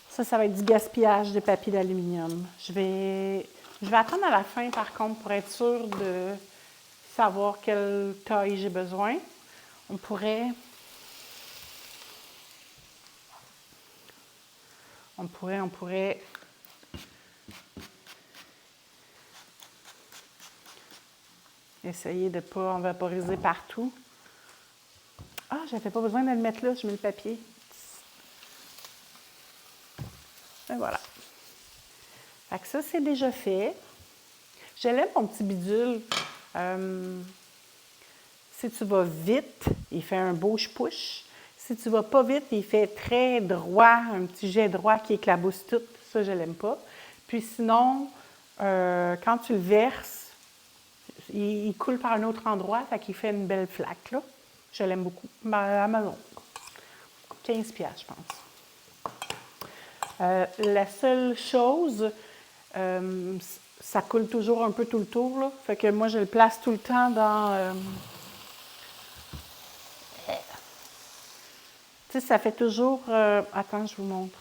Ça va être du gaspillage de papier d'aluminium. Je vais attendre à la fin, par contre, pour être sûre de savoir quelle taille j'ai besoin. On pourrait essayer de ne pas en vaporiser partout. Ah, j'avais pas besoin de le mettre là, je mets le papier. Et voilà. Fait que ça, c'est déjà fait. Je l'aime, mon petit bidule. Si tu vas vite, il fait un beau push. Si tu vas pas vite, il fait très droit, un petit jet droit qui éclabousse tout. Ça, je l'aime pas. Puis sinon, quand tu le verses, il coule par un autre endroit, fait qu'il fait une belle flaque, là. Je l'aime beaucoup. Amazon. 15$, je pense. La seule chose, ça coule toujours un peu tout le tour, là. Fait que moi, je le place tout le temps dans... tu sais, ça fait toujours... attends, je vous montre.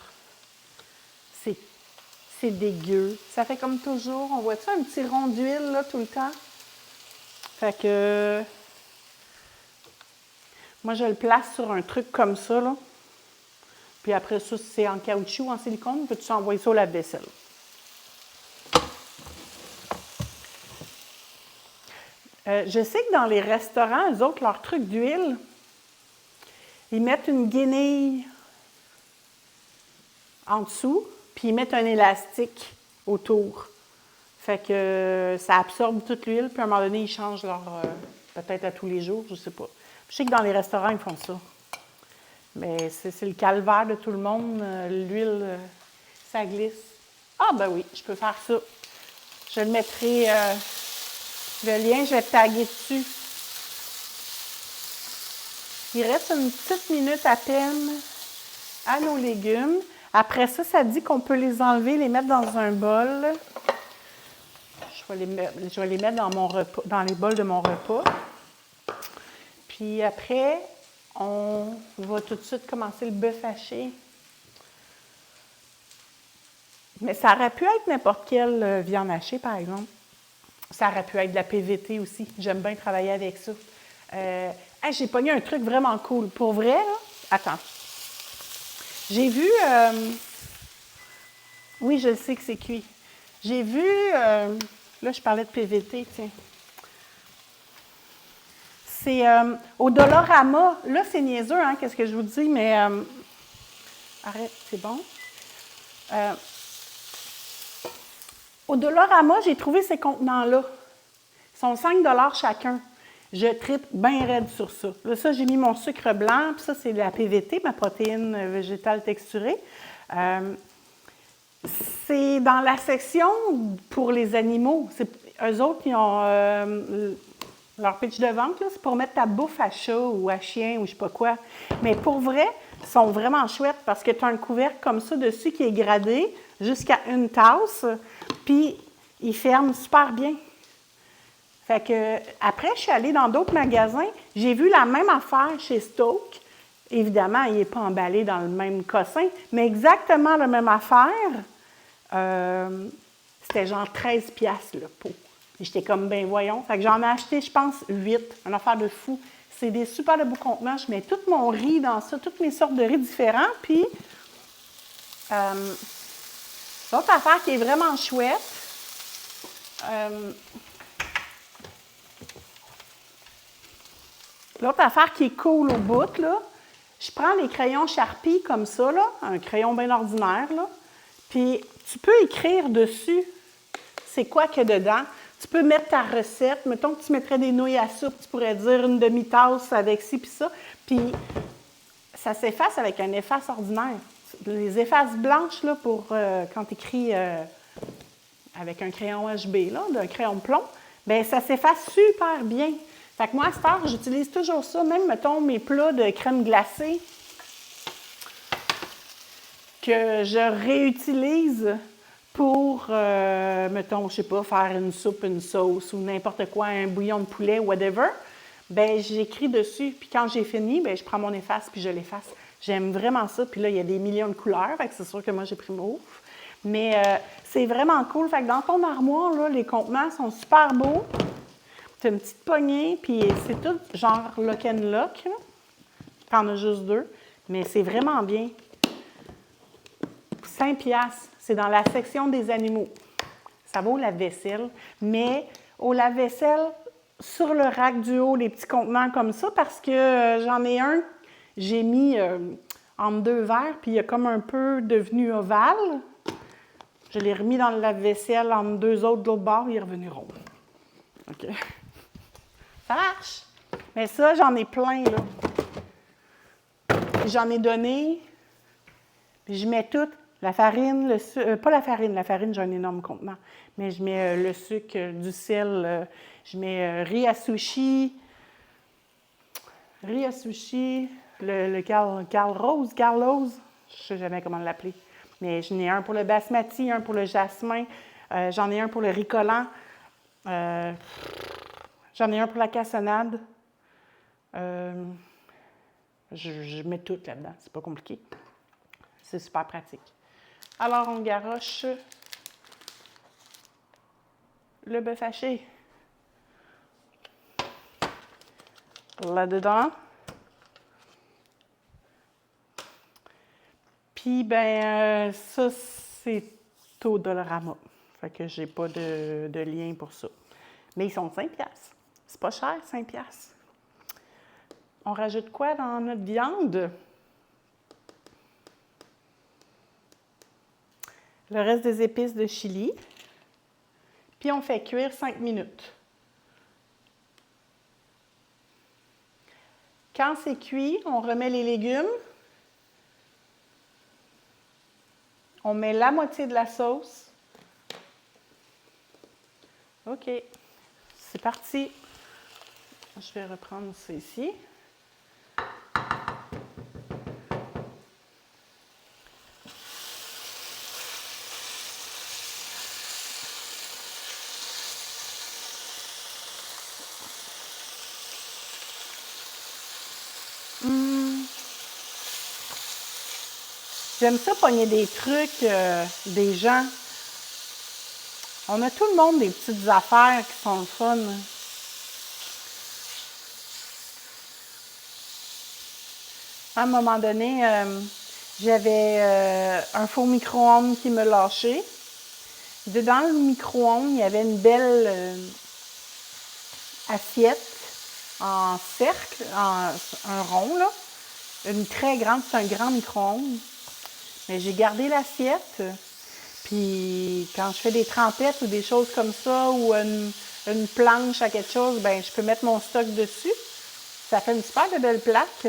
C'est dégueu. Ça fait comme toujours. On voit-tu un petit rond d'huile, là, tout le temps? Fait que... moi, je le place sur un truc comme ça, là. Puis après ça, si c'est en caoutchouc ou en silicone, peux-tu envoyer ça au lave-vaisselle? Je sais que dans les restaurants, eux autres, leur truc d'huile, ils mettent une guenille en dessous, puis ils mettent un élastique autour. Fait que ça absorbe toute l'huile, puis à un moment donné, ils changent leur... peut-être à tous les jours, je sais pas. Je sais que dans les restaurants, ils font ça. Mais c'est le calvaire de tout le monde. L'huile, ça glisse. Ah, ben oui, je peux faire ça. Je le mettrai... le lien, je vais taguer dessus. Il reste une petite minute à peine à nos légumes. Après ça, ça dit qu'on peut les enlever, les mettre dans un bol. Je vais les mettre dans mon repas, dans les bols de mon repas. Puis après, on va tout de suite commencer le bœuf haché. Mais ça aurait pu être n'importe quelle viande hachée, par exemple. Ça aurait pu être de la PVT aussi. J'aime bien travailler avec ça. J'ai pogné un truc vraiment cool. Pour vrai, là, attends. J'ai vu... oui, je sais que c'est cuit. J'ai vu... là, je parlais de PVT, tiens. C'est au Dollarama. Là, c'est niaiseux, hein, qu'est-ce que je vous dis, mais... arrête, c'est bon. Au Dollarama, j'ai trouvé ces contenants-là. Ils sont 5$ chacun. Je tripe bien raide sur ça. Là, ça, j'ai mis mon sucre blanc, puis ça, c'est de la PVT, ma protéine végétale texturée. C'est dans la section pour les animaux. Eux autres, ils ont leur pitch de vente, c'est pour mettre ta bouffe à chat ou à chien ou je sais pas quoi. Mais pour vrai, ils sont vraiment chouettes parce que tu as un couvercle comme ça dessus qui est gradé jusqu'à une tasse, puis il ferme super bien. Fait que, après, je suis allée dans d'autres magasins, j'ai vu la même affaire chez Stoke. Évidemment, il n'est pas emballé dans le même cossin, mais exactement la même affaire. C'était genre 13 piastres le pot. Et j'étais comme, ben voyons. Fait que j'en ai acheté, je pense, 8. Une affaire de fou. C'est des super de beaux contenants. Je mets tout mon riz dans ça, toutes mes sortes de riz différents. Puis, l'autre affaire qui est vraiment chouette, l'autre affaire qui est cool au bout, là, je prends les crayons Sharpie comme ça, là, un crayon bien ordinaire, là, puis tu peux écrire dessus c'est quoi qu'il y a dedans. Tu peux mettre ta recette. Mettons que tu mettrais des nouilles à soupe, tu pourrais dire une demi-tasse avec ci puis ça. Puis ça s'efface avec un efface ordinaire. Les effaces blanches, là, pour quand tu écris avec un crayon HB, là, d'un crayon de plomb, bien, ça s'efface super bien. Fait que moi, à cette heure, j'utilise toujours ça. Même, mettons, mes plats de crème glacée que je réutilise pour, mettons, je sais pas, faire une soupe, une sauce ou n'importe quoi, un bouillon de poulet, whatever, bien, j'écris dessus. Puis quand j'ai fini, bien, je prends mon efface puis je l'efface. J'aime vraiment ça. Puis là, il y a des millions de couleurs, fait que c'est sûr que moi, j'ai pris mauve. Mais c'est vraiment cool. Fait que dans ton armoire, là, les contenants sont super beaux. Tu as une petite poignée, puis c'est tout genre lock and lock. T'en as juste 2, mais c'est vraiment bien. 5 piastres. C'est dans la section des animaux. Ça vaut la vaisselle, mais au lave-vaisselle, sur le rack du haut, les petits contenants comme ça, parce que j'en ai un, j'ai mis entre 2 verres, puis il a comme un peu devenu ovale. Je l'ai remis dans le lave-vaisselle entre 2 autres de l'autre bord, il est revenu rond. OK. Ça marche! Mais ça, j'en ai plein, là. J'en ai donné, puis je mets tout. La farine, pas la farine, j'ai un énorme contenant, mais je mets le sucre, du sel, je mets riz à sushi, le Carl Rose, je ne sais jamais comment l'appeler, mais j'en ai un pour le basmati, un pour le jasmin, j'en ai un pour le riz collant, j'en ai un pour la cassonade, je mets tout là-dedans, c'est pas compliqué, c'est super pratique. Alors, on garoche le bœuf haché là-dedans. Puis, ben ça, c'est au Dollarama. Fait que j'ai pas de lien pour ça. Mais ils sont 5 piastres. C'est pas cher, 5 piastres. On rajoute quoi dans notre viande? Le reste des épices de chili. Puis on fait cuire 5 minutes. Quand c'est cuit, on remet les légumes. On met la moitié de la sauce. OK. C'est parti. Je vais reprendre ça ici. J'aime ça pogner des trucs des gens. On a tout le monde des petites affaires qui sont le fun. À un moment donné, j'avais un faux micro-ondes qui me lâchait. Dedans le micro-ondes, il y avait une belle assiette en cercle, un rond, là. Une très grande, c'est un grand micro-ondes. Mais j'ai gardé l'assiette. Puis quand je fais des trempettes ou des choses comme ça, ou une planche à quelque chose, ben je peux mettre mon stock dessus. Ça fait une super de belle plaque.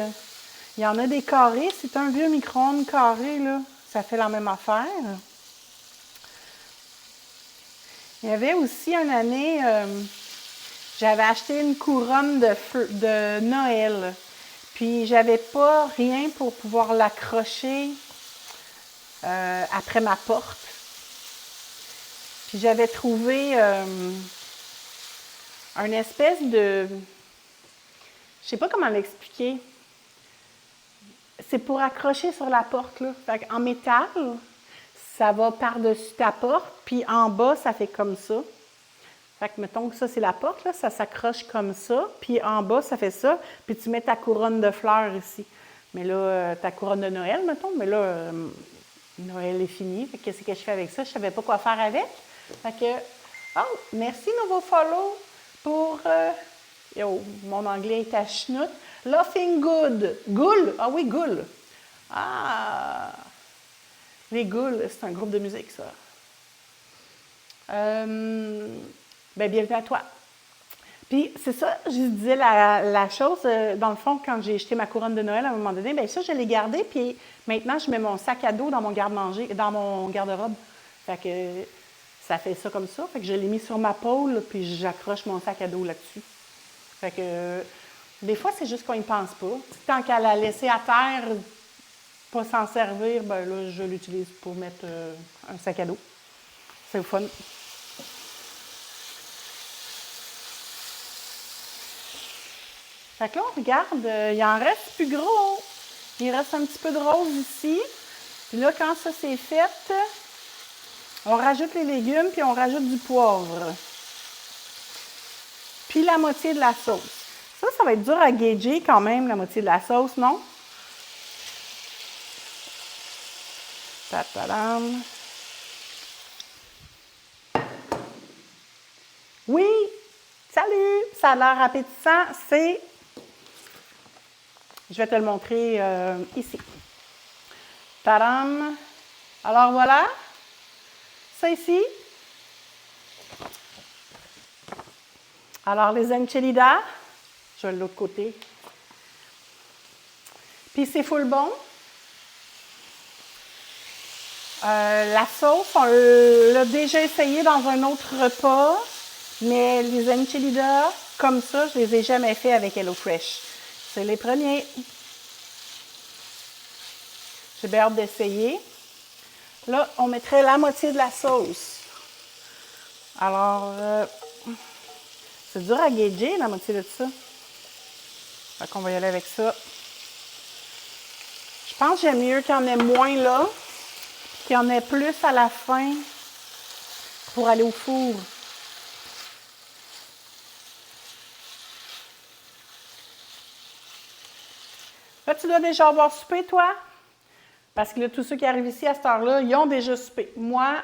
Il y en a des carrés. C'est un vieux micro-ondes carré, là. Ça fait la même affaire. Il y avait aussi une année, j'avais acheté une couronne de Noël. Puis j'avais pas rien pour pouvoir l'accrocher après ma porte. Puis j'avais trouvé une espèce de... Je sais pas comment l'expliquer. c'est pour accrocher sur la porte, là. Fait qu'en métal, ça va par-dessus ta porte, puis en bas, ça fait comme ça. Fait que, mettons que ça, c'est la porte, là, ça s'accroche comme ça, puis en bas, ça fait ça, puis tu mets ta couronne de fleurs ici. Mais là, ta couronne de Noël, mettons, mais là, Noël est fini. Fait que qu'est-ce que je fais avec ça? Je savais pas quoi faire avec. Fait que, oh, merci, nouveau follow, pour, yo, mon anglais est à chenoute. Laughing Good. Goul? Ah oui, Goul. Ah, les Gouls, c'est un groupe de musique, ça. Ben, bienvenue à toi. Puis, c'est ça, je disais la chose, dans le fond, quand j'ai jeté ma couronne de Noël à un moment donné, bien ça, je l'ai gardé, puis maintenant, je mets mon sac à dos dans mon garde-manger, dans mon garde-robe. Fait que ça fait ça comme ça. Fait que je l'ai mis sur ma pôle, puis j'accroche mon sac à dos là-dessus. Fait que des fois, c'est juste qu'on n'y pense pas. Tant qu'à la laisser à terre, pas s'en servir, ben là, je l'utilise pour mettre un sac à dos. C'est le fun. Fait que là, on regarde, il en reste plus gros. Il reste un petit peu de rose ici. Puis là, quand ça c'est fait, on rajoute les légumes, puis on rajoute du poivre. Puis la moitié de la sauce. Ça va être dur à gager quand même, la moitié de la sauce, non? Tadam. Oui! Salut! Ça a l'air appétissant. C'est... Je vais te le montrer ici. Tadam! Alors voilà. Ça ici. Alors les enchiladas. Je vais de l'autre côté. Puis c'est full bon. La sauce, on l'a déjà essayé dans un autre repas, mais les enchiladas, comme ça, je ne les ai jamais fait avec HelloFresh. C'est les premiers. J'ai bien hâte d'essayer. Là, on mettrait la moitié de la sauce. Alors, c'est dur à gager, la moitié de ça. Fait qu'on va y aller avec ça. Je pense que j'aime mieux qu'il y en ait moins là, qu'il y en ait plus à la fin pour aller au four. Là, tu dois déjà avoir soupé, toi? Parce que là, tous ceux qui arrivent ici à cette heure-là, ils ont déjà soupé. Moi,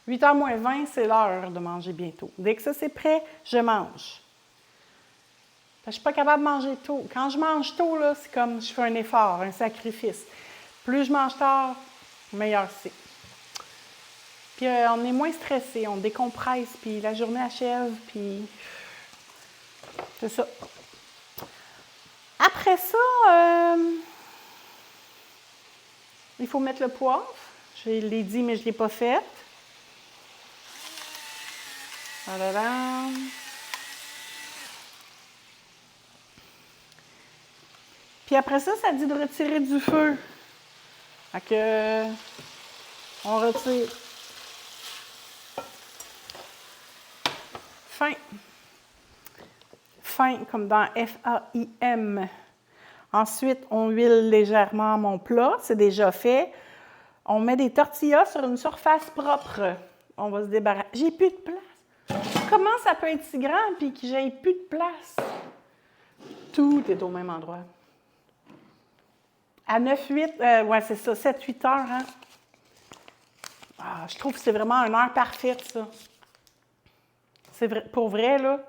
8h moins 20, c'est l'heure de manger bientôt. Dès que ça c'est prêt, je mange. Je ne suis pas capable de manger tôt. Quand je mange tôt, là, c'est comme je fais un effort, un sacrifice. Plus je mange tard, meilleur c'est. Puis on est moins stressé, on décompresse, puis la journée achève, puis c'est ça. Après ça, il faut mettre le poivre. Je l'ai dit, mais je ne l'ai pas fait. Voilà. Puis après ça, ça dit de retirer du feu. Fait que, on retire. Fin. Fin, comme dans F-A-I-M. Ensuite, on huile légèrement mon plat. C'est déjà fait. On met des tortillas sur une surface propre. On va se débarrasser. J'ai plus de place. Comment ça peut être si grand puis que j'ai plus de place? Tout est au même endroit. À 9-8, ouais, c'est ça, 7-8 heures, hein? Ah, je trouve que c'est vraiment une heure parfaite, ça. C'est vrai, pour vrai, là,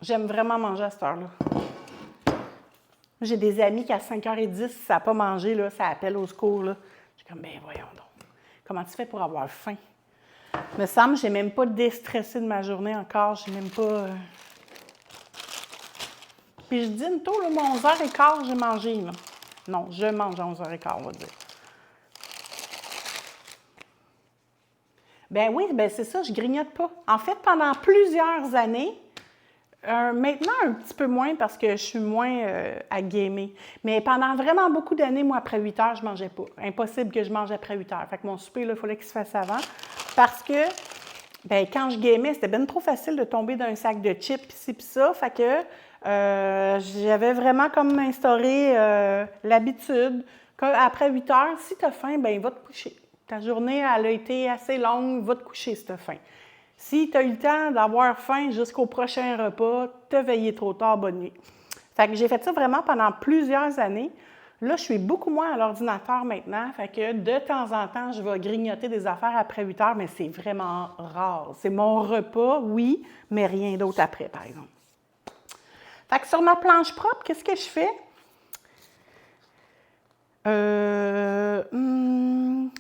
j'aime vraiment manger à cette heure-là. J'ai des amis qui, à 5h10, si ça n'a pas mangé, là, ça appelle au secours, là. Je suis comme, ben voyons donc. Comment tu fais pour avoir faim? Me semble, je n'ai même pas déstressé de ma journée encore. Je n'ai même pas... Puis je dîne tôt, là, 11h15, j'ai mangé, là. Non, je mange à 11h15, on va dire. Ben oui, ben c'est ça, je grignote pas. En fait, pendant plusieurs années, maintenant un petit peu moins parce que je suis moins à gamer, mais pendant vraiment beaucoup d'années, moi, après 8 heures, je mangeais pas. Impossible que je mange après 8 heures. Fait que mon souper, là, il fallait qu'il se fasse avant parce que, ben quand je gamais, c'était bien trop facile de tomber dans un sac de chips, pis ci, pis ça. Fait que j'avais vraiment comme instauré l'habitude Après 8 heures, si tu as faim, ben va te coucher. Ta journée, elle a été assez longue, va te coucher si tu as faim. Si tu as eu le temps d'avoir faim jusqu'au prochain repas, te veiller trop tard, bonne nuit. Fait que j'ai fait ça vraiment pendant plusieurs années. Là, je suis beaucoup moins à l'ordinateur maintenant. Fait que de temps en temps, je vais grignoter des affaires après 8 heures, mais c'est vraiment rare. C'est mon repas, oui, mais rien d'autre après, par exemple. Fait que sur ma planche propre, qu'est-ce que je fais?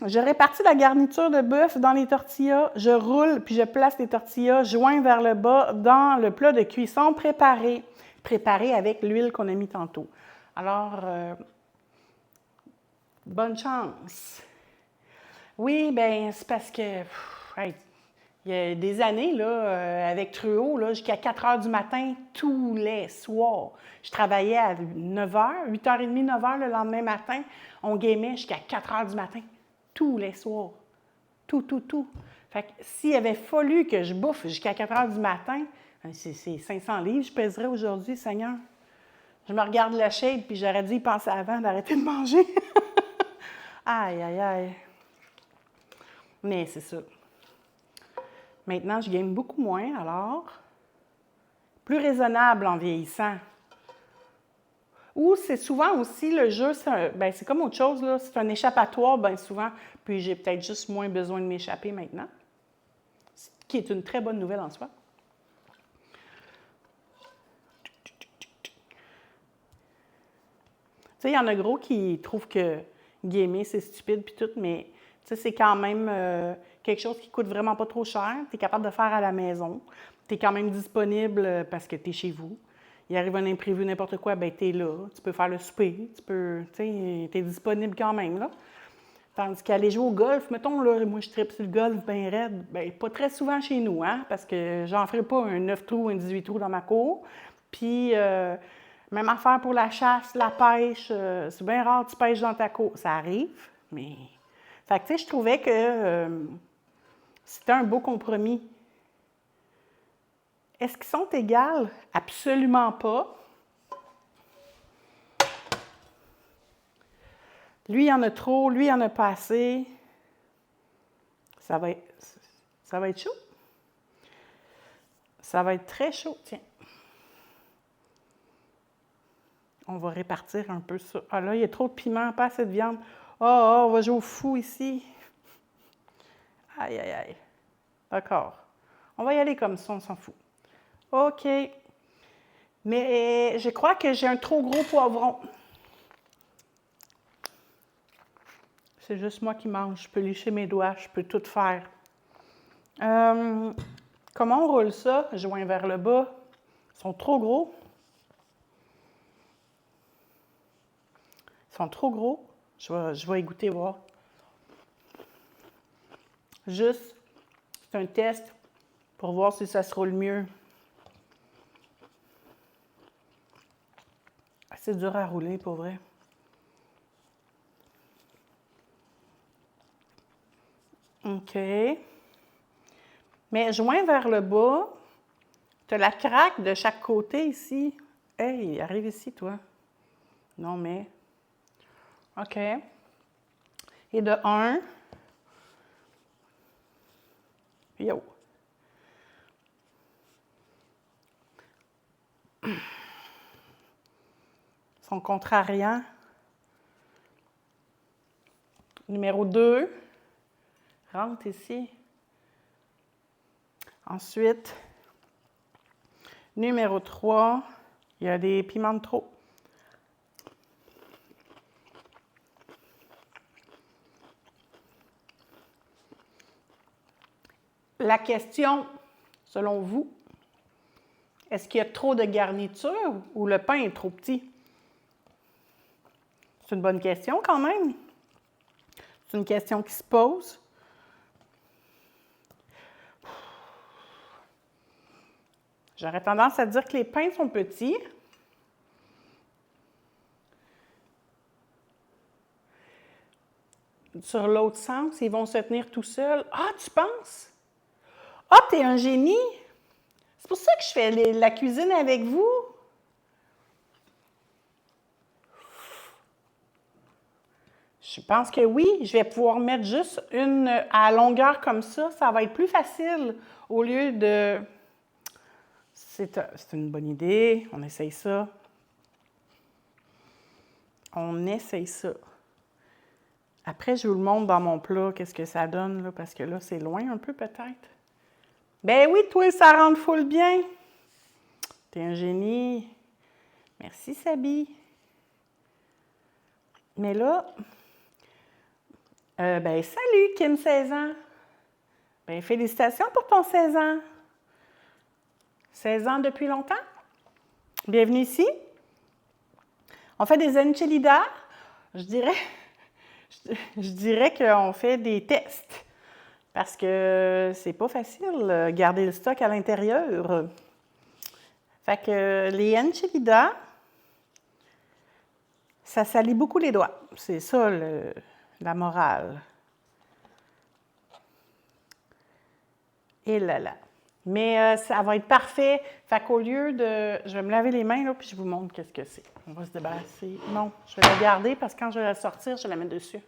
Je répartis la garniture de bœuf dans les tortillas, je roule puis je place les tortillas joints vers le bas dans le plat de cuisson préparé avec l'huile qu'on a mis tantôt. Alors, bonne chance. Oui, bien, c'est parce que, hey, il y a des années, là, avec Trudeau, là, jusqu'à 4 heures du matin, tous les soirs. Je travaillais à 9 h, 8h30, 9 h le lendemain matin. On gamait jusqu'à 4 heures du matin, tous les soirs. Tout. Fait que s'il avait fallu que je bouffe jusqu'à 4 heures du matin, c'est 500 livres, je pèserais aujourd'hui, Seigneur. Je me regarde la shape, puis j'aurais dû y penser avant d'arrêter de manger. Aïe. Mais c'est ça. Maintenant, je game beaucoup moins, alors plus raisonnable en vieillissant. Ou c'est souvent aussi le jeu, c'est comme autre chose, là, c'est un échappatoire, bien souvent, puis j'ai peut-être juste moins besoin de m'échapper maintenant, ce qui est une très bonne nouvelle en soi. Tu sais, il y en a gros qui trouvent que gamer, c'est stupide puis tout, mais c'est quand même quelque chose qui coûte vraiment pas trop cher. Tu es capable de faire à la maison. Tu es quand même disponible parce que tu es chez vous. Il arrive un imprévu, n'importe quoi, ben tu es là. Tu peux faire le souper. Tu es disponible quand même, là. Tandis qu'aller jouer au golf, mettons, là, moi je tripe sur le golf bien raide, ben pas très souvent chez nous, hein, parce que j'en ferai pas un 9 trous, un 18 trous dans ma cour. Puis, même affaire pour la chasse, la pêche, c'est bien rare que tu pêches dans ta cour. Ça arrive, mais... Fait que, tu sais, je trouvais que c'était un beau compromis. Est-ce qu'ils sont égales? Absolument pas. Lui, il y en a trop, lui, il y en a pas assez. Ça va être chaud. Ça va être très chaud, tiens. On va répartir un peu ça. Ah là, il y a trop de piment, pas assez de viande. On va jouer au fou ici. Aïe. D'accord. On va y aller comme ça, on s'en fout. OK. Mais je crois que j'ai un trop gros poivron. C'est juste moi qui mange. Je peux lécher mes doigts, je peux tout faire. Comment on roule ça? Joint vers le bas. Ils sont trop gros. Ils sont trop gros. Je vais y goûter voir. Juste, c'est un test pour voir si ça se roule mieux. C'est dur à rouler, pour vrai. OK. Mais joint vers le bas, tu as la craque de chaque côté ici. Hey, arrive ici, toi. Non, mais... OK. Et de 1. Yo. Ils sont contrariants. Numéro 2. Rentre ici. Ensuite, numéro 3. Il y a des piments de trop. La question, selon vous, est-ce qu'il y a trop de garniture ou le pain est trop petit? C'est une bonne question quand même. C'est une question qui se pose. J'aurais tendance à dire que les pains sont petits. Sur l'autre sens, ils vont se tenir tout seuls. Ah, tu penses? Ah, t'es un génie! C'est pour ça que je fais la cuisine avec vous. Je pense que oui, je vais pouvoir mettre juste une à longueur comme ça. Ça va être plus facile au lieu de... C'est une bonne idée. On essaye ça. On essaye ça. Après, je vous le montre dans mon plat, qu'est-ce que ça donne, là, parce que là, c'est loin un peu peut-être. Ben oui, toi, ça rentre full bien. T'es un génie. Merci, Sabi. Mais là, ben salut, Kim, 16 ans. Ben félicitations pour ton 16 ans. 16 ans depuis longtemps. Bienvenue ici. On fait des enchiladas. Je dirais qu'on fait des tests. Parce que c'est pas facile garder le stock à l'intérieur. Fait que les enchiladas, ça salit beaucoup les doigts. C'est ça la morale. Et là là. Mais ça va être parfait. Fait qu'au lieu de... Je vais me laver les mains, là, puis je vous montre qu'est-ce que c'est. On va se débarrasser. Non, je vais la garder parce que quand je vais la sortir, je vais la mettre dessus.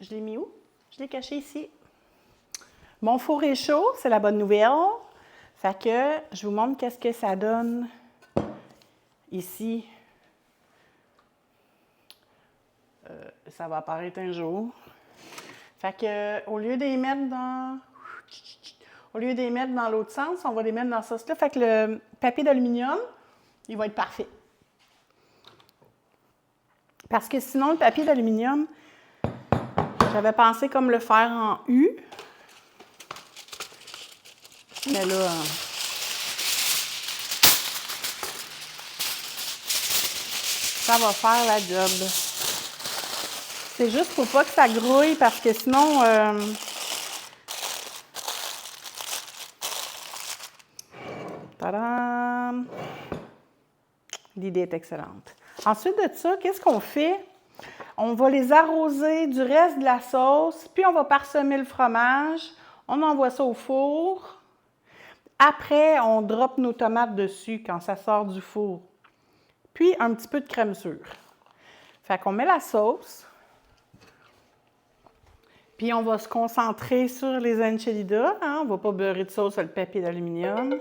Je l'ai mis où? Je l'ai caché ici. Mon four est chaud, c'est la bonne nouvelle. Fait que je vous montre qu'est-ce que ça donne ici. Ça va apparaître un jour. Fait que au lieu de les mettre dans... Au lieu de les mettre dans l'autre sens, on va les mettre dans ce sens-là. Fait que le papier d'aluminium, il va être parfait. Parce que sinon, le papier d'aluminium, j'avais pensé comme le faire en U. Mais là, ça va faire la job. C'est juste pour pas que ça grouille parce que sinon... Tadam! L'idée est excellente. Ensuite de ça, qu'est-ce qu'on fait? On va les arroser du reste de la sauce, puis on va parsemer le fromage. On envoie ça au four. Après, on drop nos tomates dessus quand ça sort du four. Puis un petit peu de crème sûre. Fait qu'on met la sauce. Puis on va se concentrer sur les enchiladas. Hein? On ne va pas beurrer de sauce sur le papier d'aluminium.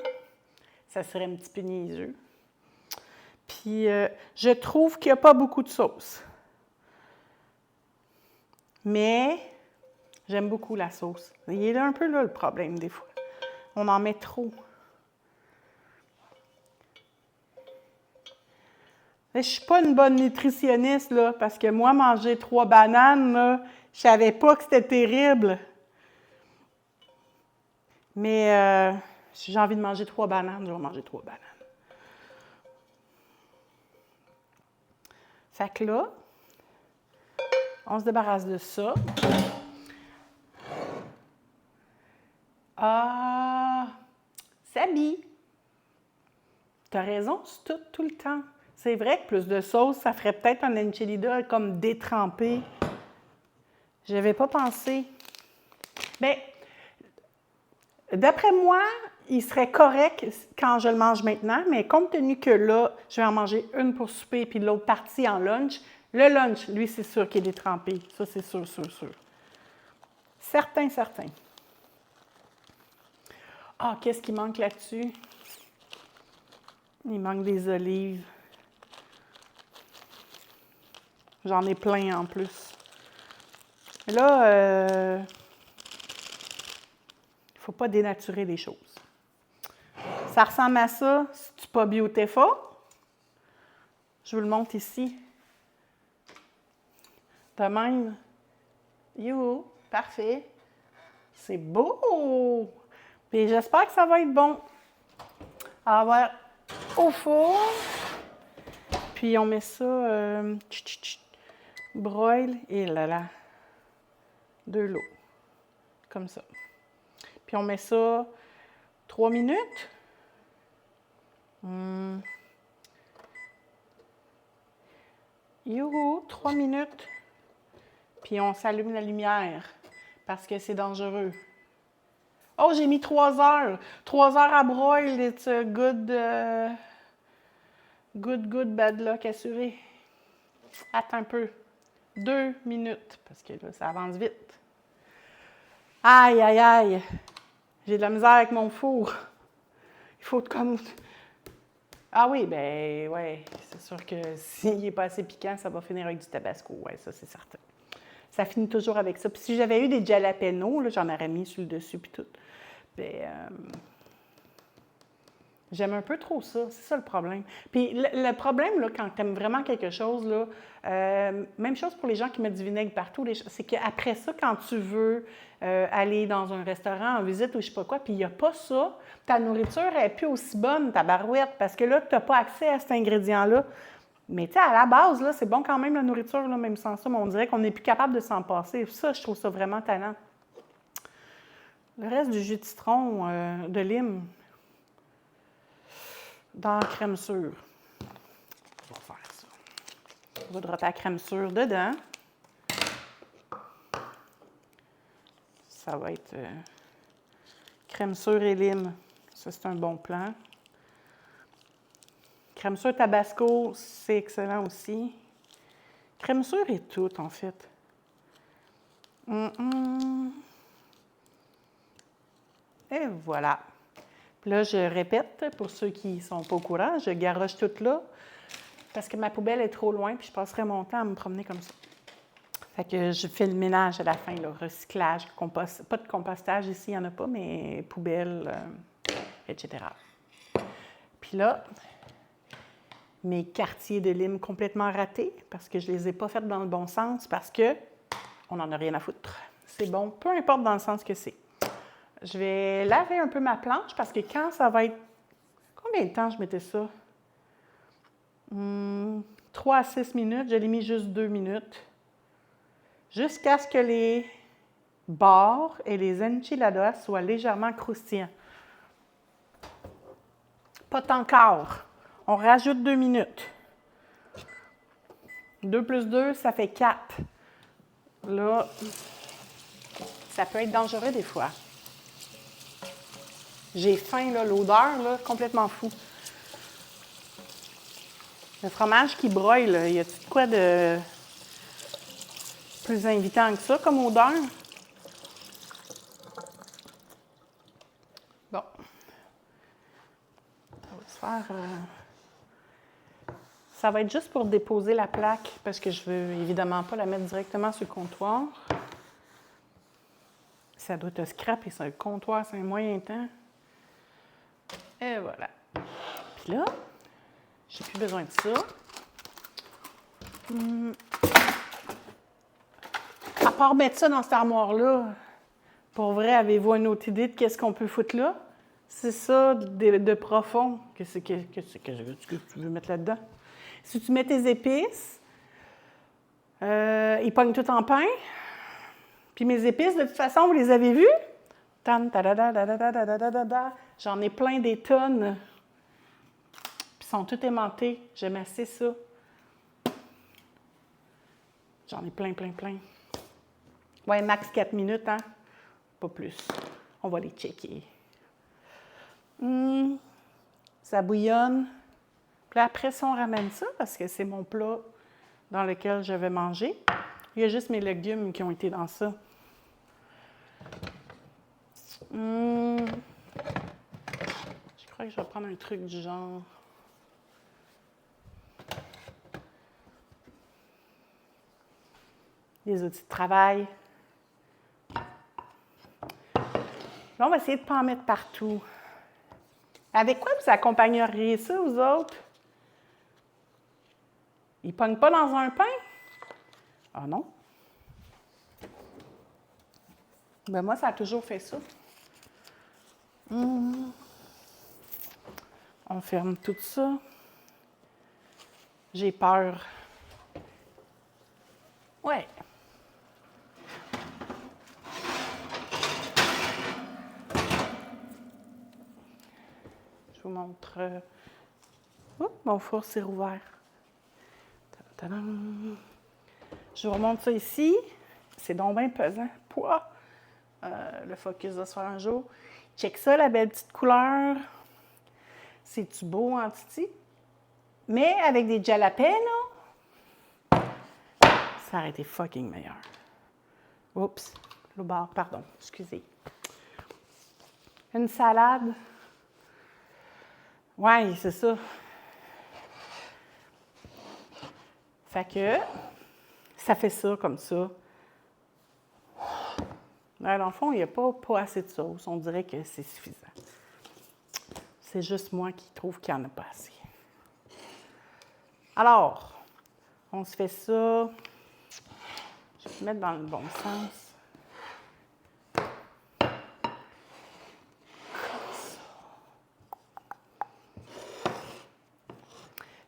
Ça serait un petit peu niaiseux. Puis je trouve qu'il n'y a pas beaucoup de sauce. Mais j'aime beaucoup la sauce. Il est un peu là le problème des fois. On en met trop. Je ne suis pas une bonne nutritionniste, là, parce que moi, manger 3 bananes, là, je ne savais pas que c'était terrible. Mais si j'ai envie de manger 3 bananes, je vais manger 3 bananes. Fait que là, on se débarrasse de ça. Ah, Sabi, tu as raison, c'est tout le temps. C'est vrai que plus de sauce, ça ferait peut-être un enchilada comme détrempé. Je n'avais pas pensé. Bien, d'après moi, il serait correct quand je le mange maintenant, mais compte tenu que là, je vais en manger une pour souper puis l'autre partie en lunch, le lunch, lui, c'est sûr qu'il est détrempé. Ça, c'est sûr. Certain. Ah, qu'est-ce qui manque là-dessus? Il manque des olives. J'en ai plein en plus. Là, il ne faut pas dénaturer les choses. Ça ressemble à ça, c'est pas beautiful. Je vous le montre ici. De même. You, parfait. C'est beau! Puis j'espère que ça va être bon. On va au four. Puis on met ça, broil, et là, de l'eau. Comme ça. Puis on met ça 3 minutes. Youhou, 3 minutes. Puis on s'allume la lumière parce que c'est dangereux. Oh, j'ai mis 3 heures. 3 heures à broil, it's a good, good, bad luck assuré. Attends un peu. 2 minutes, parce que là, ça avance vite. Aïe, aïe, aïe. J'ai de la misère avec mon four. Il faut comme... Ah oui, ben ouais, c'est sûr que s'il n'est pas assez piquant, ça va finir avec du tabasco. Ouais, ça, c'est certain. Ça finit toujours avec ça. Puis si j'avais eu des jalapenos, là, j'en aurais mis sur le dessus puis tout. Ben, j'aime un peu trop ça, c'est ça le problème. Puis le problème, là, quand tu aimes vraiment quelque chose, là, même chose pour les gens qui mettent du vinaigre partout, c'est qu'après ça, quand tu veux aller dans un restaurant en visite ou je sais pas quoi, puis il n'y a pas ça, ta nourriture n'est plus aussi bonne, ta barouette, parce que là, tu n'as pas accès à cet ingrédient-là. Mais tu sais, à la base, là, c'est bon quand même la nourriture, là, même sans ça, mais on dirait qu'on n'est plus capable de s'en passer. Ça, je trouve ça vraiment tannant. Le reste du jus de citron, de lime, dans la crème sûre. On va faire ça. On va dropper la crème sûre dedans. Ça va être crème sûre et lime. Ça, c'est un bon plan. Crème sûre tabasco, c'est excellent aussi. Crème sûre et tout, en fait. Et voilà. Puis là, je répète, pour ceux qui ne sont pas au courant, je garoche tout là, parce que ma poubelle est trop loin, puis je passerai mon temps à me promener comme ça. Fait que je fais le ménage à la fin, là, recyclage, pas de compostage ici, il n'y en a pas, mais poubelle, etc. Puis là, mes quartiers de lime complètement ratés, parce que je ne les ai pas faits dans le bon sens, parce que on n'en a rien à foutre. C'est bon, peu importe dans le sens que c'est. Je vais laver un peu ma planche, parce que quand ça va être... Combien de temps je mettais ça? 3 à 6 minutes, je l'ai mis juste 2 minutes. Jusqu'à ce que les bords et les enchiladas soient légèrement croustillants. Pas tant qu'or. On rajoute 2 minutes. 2 plus 2, ça fait 4. Là, ça peut être dangereux des fois. J'ai faim, là, l'odeur, là, complètement fou. Le fromage qui broille, là, y a-t-il de quoi de plus invitant que ça comme odeur? Bon. On va se faire... Ça va être juste pour déposer la plaque, parce que je veux évidemment pas la mettre directement sur le comptoir. Ça doit te scraper sur le comptoir, c'est un moyen temps. Et voilà. Puis là, j'ai plus besoin de ça. À part mettre ça dans cette armoire-là, pour vrai, avez-vous une autre idée de qu'est-ce qu'on peut foutre là? C'est ça de profond. Qu'est-ce que tu veux mettre là-dedans? Si tu mets tes épices, ils pognent tout en pain. Puis mes épices, de toute façon, vous les avez vues? J'en ai plein des tonnes. Puis ils sont toutes aimantées. J'aime assez ça. J'en ai plein. Ouais, max 4 minutes, hein? Pas plus. On va les checker. Ça bouillonne. Puis après, si on ramène ça, parce que c'est mon plat dans lequel je vais manger, il y a juste mes légumes qui ont été dans ça. Je crois que je vais prendre un truc du genre... Des outils de travail. Là, on va essayer de ne pas en mettre partout. Avec quoi vous accompagneriez ça, vous autres? Ils ne pognent pas dans un pain? Ah non? Ben moi, ça a toujours fait ça. On ferme tout ça. J'ai peur. Ouais. Je vous montre. Mon four s'est rouvert. Tadam. Je vous remonte ça ici. C'est donc bien pesant. Pouah! le focus de se faire un jour. Check ça, la belle petite couleur. C'est-tu beau en titi? Mais avec des jalapenos, ça aurait été fucking meilleur. Oups, le bar, pardon, excusez. Une salade. Ouais, c'est ça. Fait que, ça fait ça comme ça. Dans le fond, il n'y a pas assez de sauce. On dirait que c'est suffisant. C'est juste moi qui trouve qu'il n'y en a pas assez. Alors, on se fait ça. Je vais mettre dans le bon sens.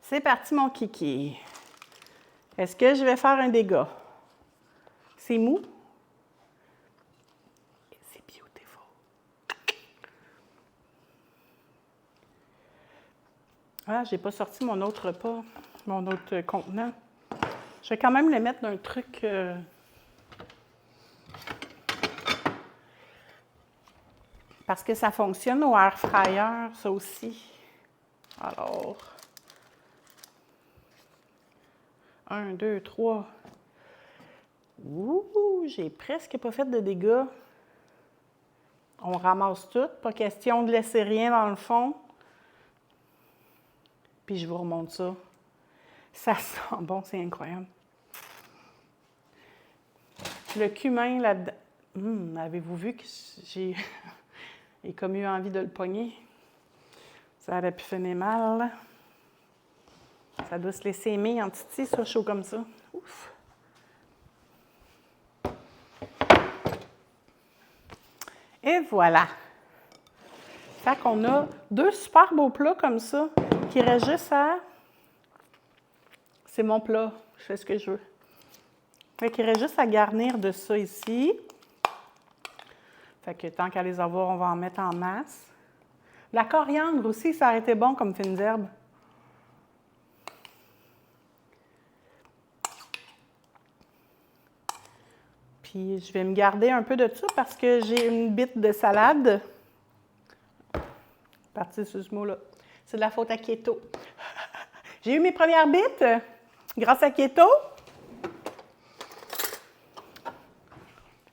C'est parti, mon kiki. Est-ce que je vais faire un dégât? C'est mou? C'est beautiful. Ah, j'ai pas sorti mon autre repas, mon autre contenant. Je vais quand même le mettre dans un truc... parce que ça fonctionne au air fryer, ça aussi. Alors... 1, 2, 3. Ouh, j'ai presque pas fait de dégâts. On ramasse tout, pas question de laisser rien dans le fond. Puis je vous remonte ça. Ça sent bon, c'est incroyable. Le cumin là-dedans. Avez-vous vu que j'ai comme eu envie de le pogner? Ça aurait pu finir mal. Ça doit se laisser aimer en titi, ça, chaud comme ça. Ouf! Et voilà! Fait qu'on a 2 super beaux plats comme ça, qui restent juste à... C'est mon plat, je fais ce que je veux. Fait qu'il reste juste à garnir de ça ici. Fait que tant qu'à les avoir, on va en mettre en masse. La coriandre aussi, ça aurait été bon comme fines herbes. Puis je vais me garder un peu de ça parce que j'ai une bite de salade. Partie sur ce mot-là. C'est de la faute à Keto. J'ai eu mes premières bites grâce à Keto.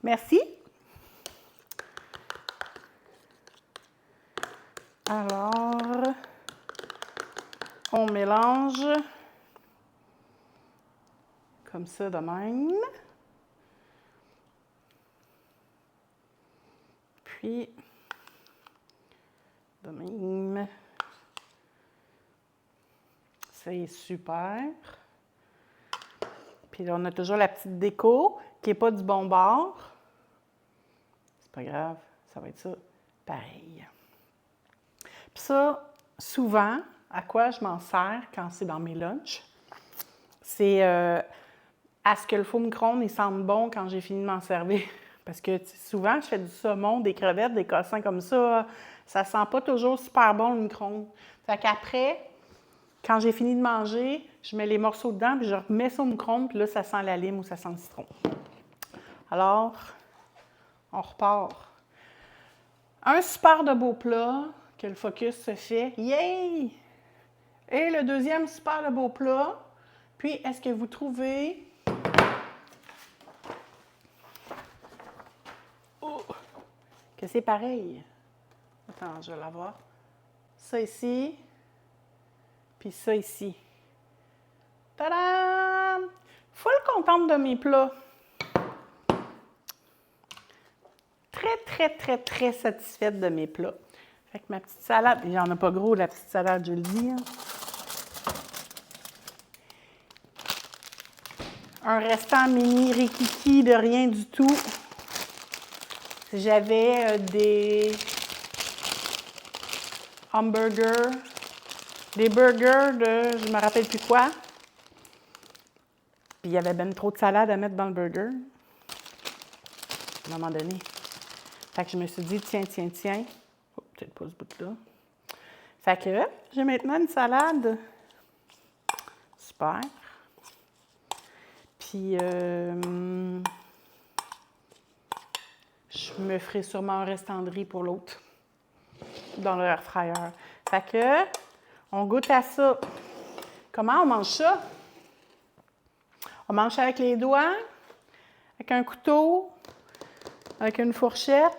Merci. Alors, on mélange comme ça de même. Puis, de même. C'est super. Puis là, on a toujours la petite déco qui n'est pas du bon bord. C'est pas grave, ça va être ça pareil. Puis ça, souvent, à quoi je m'en sers quand c'est dans mes lunchs, c'est à ce que le four micro-ondes il sente bon quand j'ai fini de m'en servir. Parce que souvent, je fais du saumon, des crevettes, des cossins comme ça. Ça sent pas toujours super bon le micro-ondes. Fait qu'après, quand j'ai fini de manger, je mets les morceaux dedans, puis je remets ça au micro-ondes, puis là, ça sent la lime ou ça sent le citron. Alors, on repart. Un super de beau plat que le focus se fait. Yay! Et le deuxième super de beau plat. Puis, est-ce que vous trouvez... que c'est pareil? Attends, je vais l'avoir. Ça ici, puis ça ici. Tadam! Full contente de mes plats. Très, très, très, très satisfaite de mes plats. Fait que ma petite salade, il n'y en a pas gros, la petite salade, je le dis. Hein. Un restant mini rikiki de rien du tout. J'avais des hamburgers, des burgers de je me rappelle plus quoi. Puis il y avait ben trop de salade à mettre dans le burger. À un moment donné. Fait que je me suis dit, tiens. Oh, peut-être pas ce bout-là. Fait que j'ai maintenant une salade. Super. Puis, je je me ferai sûrement un restant de riz pour l'autre dans le air fryer. Fait que, on goûte à ça. Comment on mange ça? On mange ça avec les doigts, avec un couteau, avec une fourchette.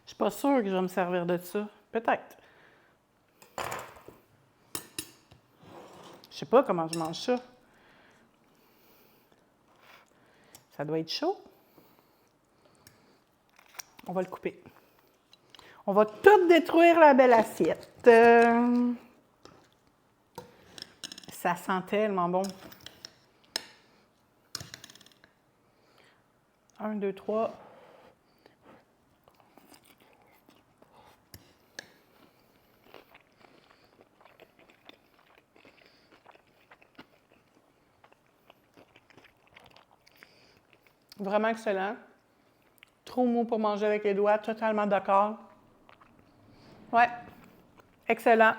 Je suis pas sûre que je vais me servir de ça. Peut-être. Je sais pas comment je mange ça. Ça doit être chaud. On va le couper. On va tout détruire la belle assiette. Ça sent tellement bon. 1, 2, 3. Vraiment excellent. Trop mou pour manger avec les doigts, totalement d'accord. Ouais, excellent.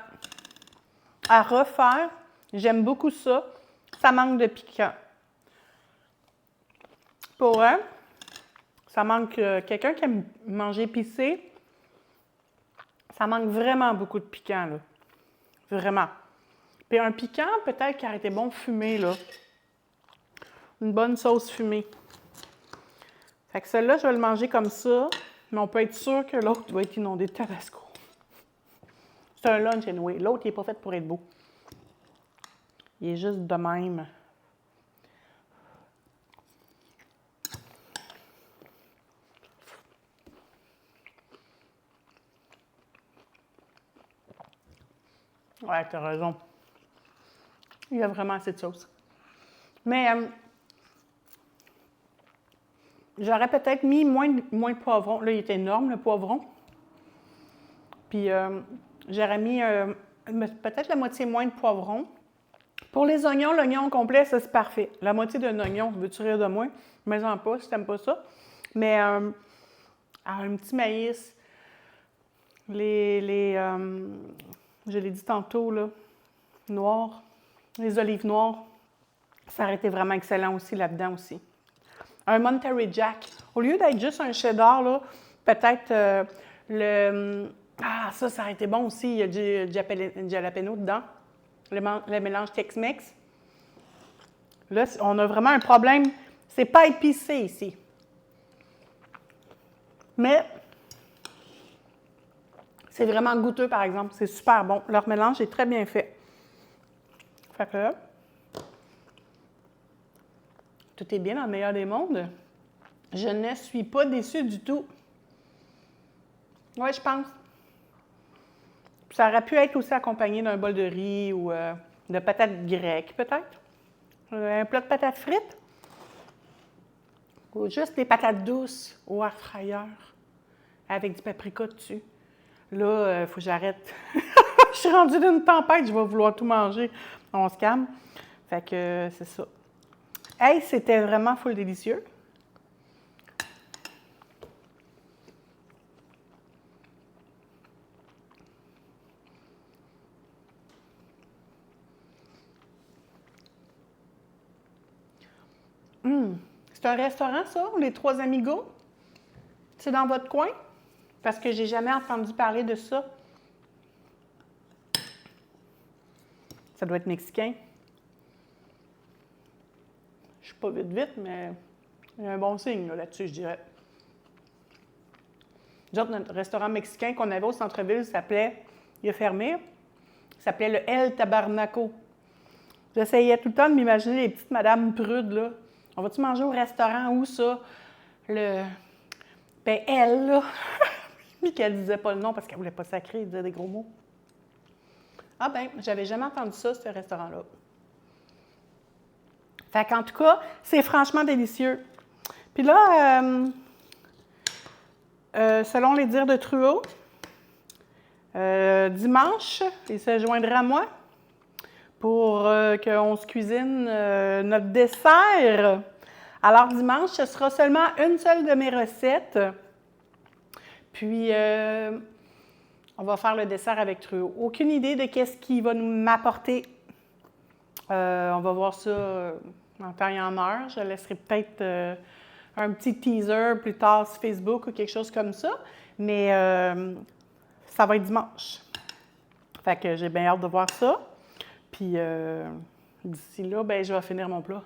À refaire, j'aime beaucoup ça. Ça manque de piquant. Pour un, ça manque quelqu'un qui aime manger épicé. Ça manque vraiment beaucoup de piquant, là. Vraiment. Puis un piquant, peut-être qui aurait été bon fumé, là. Une bonne sauce fumée. Fait que celui-là, je vais le manger comme ça, mais on peut être sûr que l'autre doit être inondé de tabasco. C'est un lunch anyway. L'autre, il n'est pas fait pour être beau. Il est juste de même. Ouais, t'as raison. Il y a vraiment assez de sauce. Mais j'aurais peut-être mis moins de poivron. Là, il est énorme, le poivron. Puis j'aurais mis peut-être la moitié moins de poivron. Pour les oignons, l'oignon complet, ça, c'est parfait. La moitié d'un oignon, veux-tu rire de moi? Mets-en pas si t'aimes pas ça. Mais un petit maïs, je l'ai dit tantôt, là, noir, les olives noires, ça aurait été vraiment excellent aussi là-dedans aussi. Un Monterey Jack. Au lieu d'être juste un cheddar, là, peut-être Ah, ça aurait été bon aussi. Il y a du jalapeno dedans. Le mélange Tex-Mex. Là, on a vraiment un problème. C'est pas épicé ici. Mais c'est vraiment goûteux, par exemple. C'est super bon. Leur mélange est très bien fait. Fait que tout est bien dans le meilleur des mondes. Je ne suis pas déçue du tout. Oui, je pense. Ça aurait pu être aussi accompagné d'un bol de riz ou de patates grecques, peut-être. Un plat de patates frites. Ou juste des patates douces au air fryer avec du paprika dessus. Là, il faut que j'arrête. Je suis rendue d'une tempête, je vais vouloir tout manger. On se calme. Fait que c'est ça. Hey, c'était vraiment full délicieux. C'est un restaurant, ça, les Trois Amigos? C'est dans votre coin? Parce que j'ai jamais entendu parler de ça. Ça doit être mexicain. Je suis pas vite, mais il y a un bon signe là-dessus, je dirais. Notre restaurant mexicain qu'on avait au centre-ville s'appelait, il a fermé, s'appelait le El Tabarnaco. J'essayais tout le temps de m'imaginer les petites madames prudes, là. On va-tu manger au restaurant où ça? Ben, elle, là. Puis qu'elle disait pas le nom parce qu'elle voulait pas sacrer, elle disait des gros mots. Ah ben, j'avais jamais entendu ça, ce restaurant-là. Fait qu'en tout cas, c'est franchement délicieux. Puis là, selon les dires de Trudeau, dimanche, il se joindra à moi pour qu'on se cuisine notre dessert. Alors dimanche, ce sera seulement une seule de mes recettes. Puis, on va faire le dessert avec Trudeau. Aucune idée de qu'est-ce qu'il va m'apporter On va voir ça en temps et en heure. Je laisserai peut-être un petit teaser plus tard sur Facebook ou quelque chose comme ça. Mais ça va être dimanche. Fait que j'ai bien hâte de voir ça. Puis d'ici là, ben, je vais finir mon plat.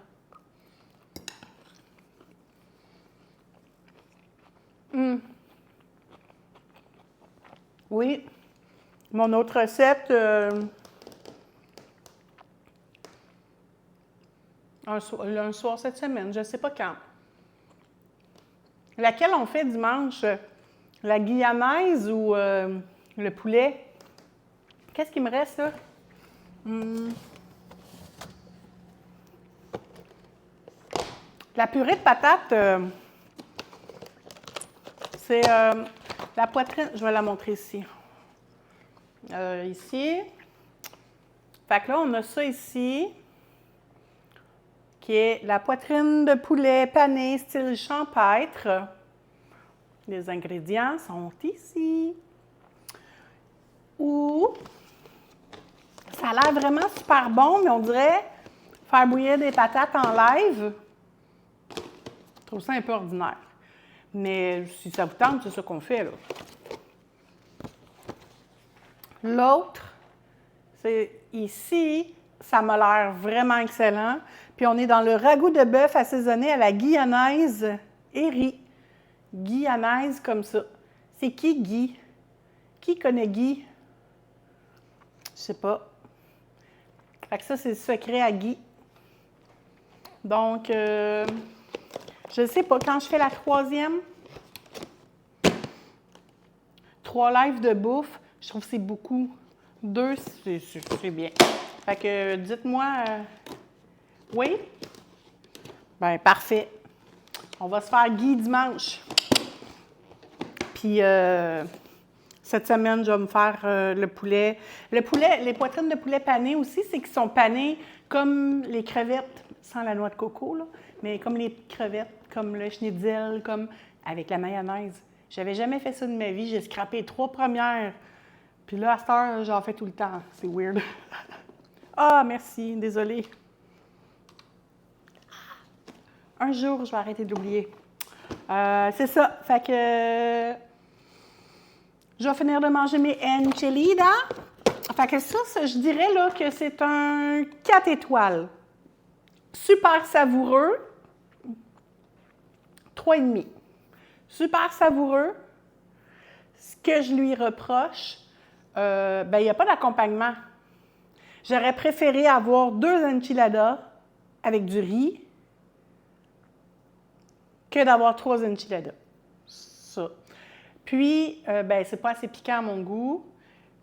Oui. Mon autre recette, un soir cette semaine, je ne sais pas quand. Laquelle on fait dimanche? La guyanaise ou le poulet? Qu'est-ce qui me reste, là? La purée de patates, c'est la poitrine. Je vais la montrer ici. Ici. Fait que là, on a ça ici, qui est la poitrine de poulet panée style champêtre. Les ingrédients sont ici. Ou ça a l'air vraiment super bon, mais on dirait faire bouillir des patates en live. Je trouve ça un peu ordinaire. Mais si ça vous tente, c'est ça qu'on fait, là. L'autre, c'est ici. Ça m'a l'air vraiment excellent. Puis on est dans le ragoût de bœuf assaisonné à la guyanaise et riz. Guyanaise comme ça. C'est qui, Guy? Qui connaît Guy? Je sais pas. Fait que ça, c'est le secret à Guy. Donc, je ne sais pas, quand je fais la troisième, 3 lives de bouffe, je trouve que c'est beaucoup. 2, c'est bien. Fait que dites-moi, oui? Bien, parfait. On va se faire Guy dimanche. Puis, cette semaine, je vais me faire le poulet. Le poulet, les poitrines de poulet panées aussi, c'est qu'ils sont panés comme les crevettes, sans la noix de coco, là, mais comme les crevettes, comme le schnitzel, comme avec la mayonnaise. J'avais jamais fait ça de ma vie. J'ai scrappé les 3 premières. Puis là, à cette heure, j'en fais tout le temps. C'est weird. Ah, merci. Désolée. Un jour, je vais arrêter d'oublier. C'est ça. Fait que je vais finir de manger mes enchiladas. Fait que ça, je dirais là, que c'est un 4 étoiles. Super savoureux. 3,5. Super savoureux. Ce que je lui reproche, ben, il n'y a pas d'accompagnement. J'aurais préféré avoir 2 enchiladas avec du riz que d'avoir 3 enchiladas. Ça. Puis, ben, c'est pas assez piquant à mon goût,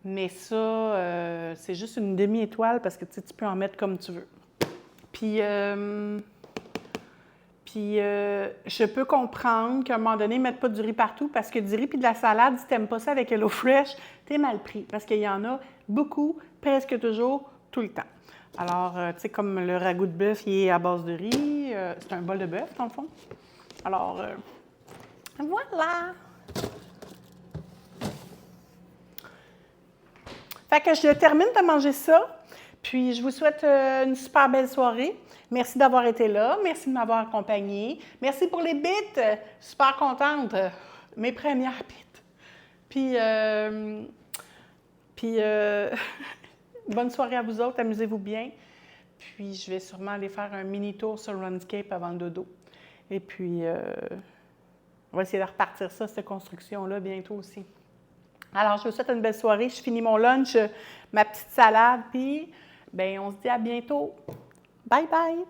mais ça, c'est juste une demi-étoile parce que tu peux en mettre comme tu veux. Puis, je peux comprendre qu'à un moment donné, ils ne mettent pas du riz partout parce que du riz et de la salade, si tu n'aimes pas ça avec HelloFresh, tu es mal pris parce qu'il y en a beaucoup, presque toujours, tout le temps. Alors, tu sais, comme le ragoût de bœuf, il est à base de riz, c'est un bol de bœuf, dans le fond. Alors, voilà! Fait que je termine de manger ça, puis je vous souhaite une super belle soirée. Merci d'avoir été là, merci de m'avoir accompagnée. Merci pour les bits, super contente, mes premières bits. Puis, bonne soirée à vous autres, amusez-vous bien. Puis je vais sûrement aller faire un mini tour sur Runscape avant le dodo. Et puis, on va essayer de repartir ça, cette construction-là, bientôt aussi. Alors, je vous souhaite une belle soirée. Je finis mon lunch, ma petite salade, puis ben, on se dit à bientôt. Bye bye!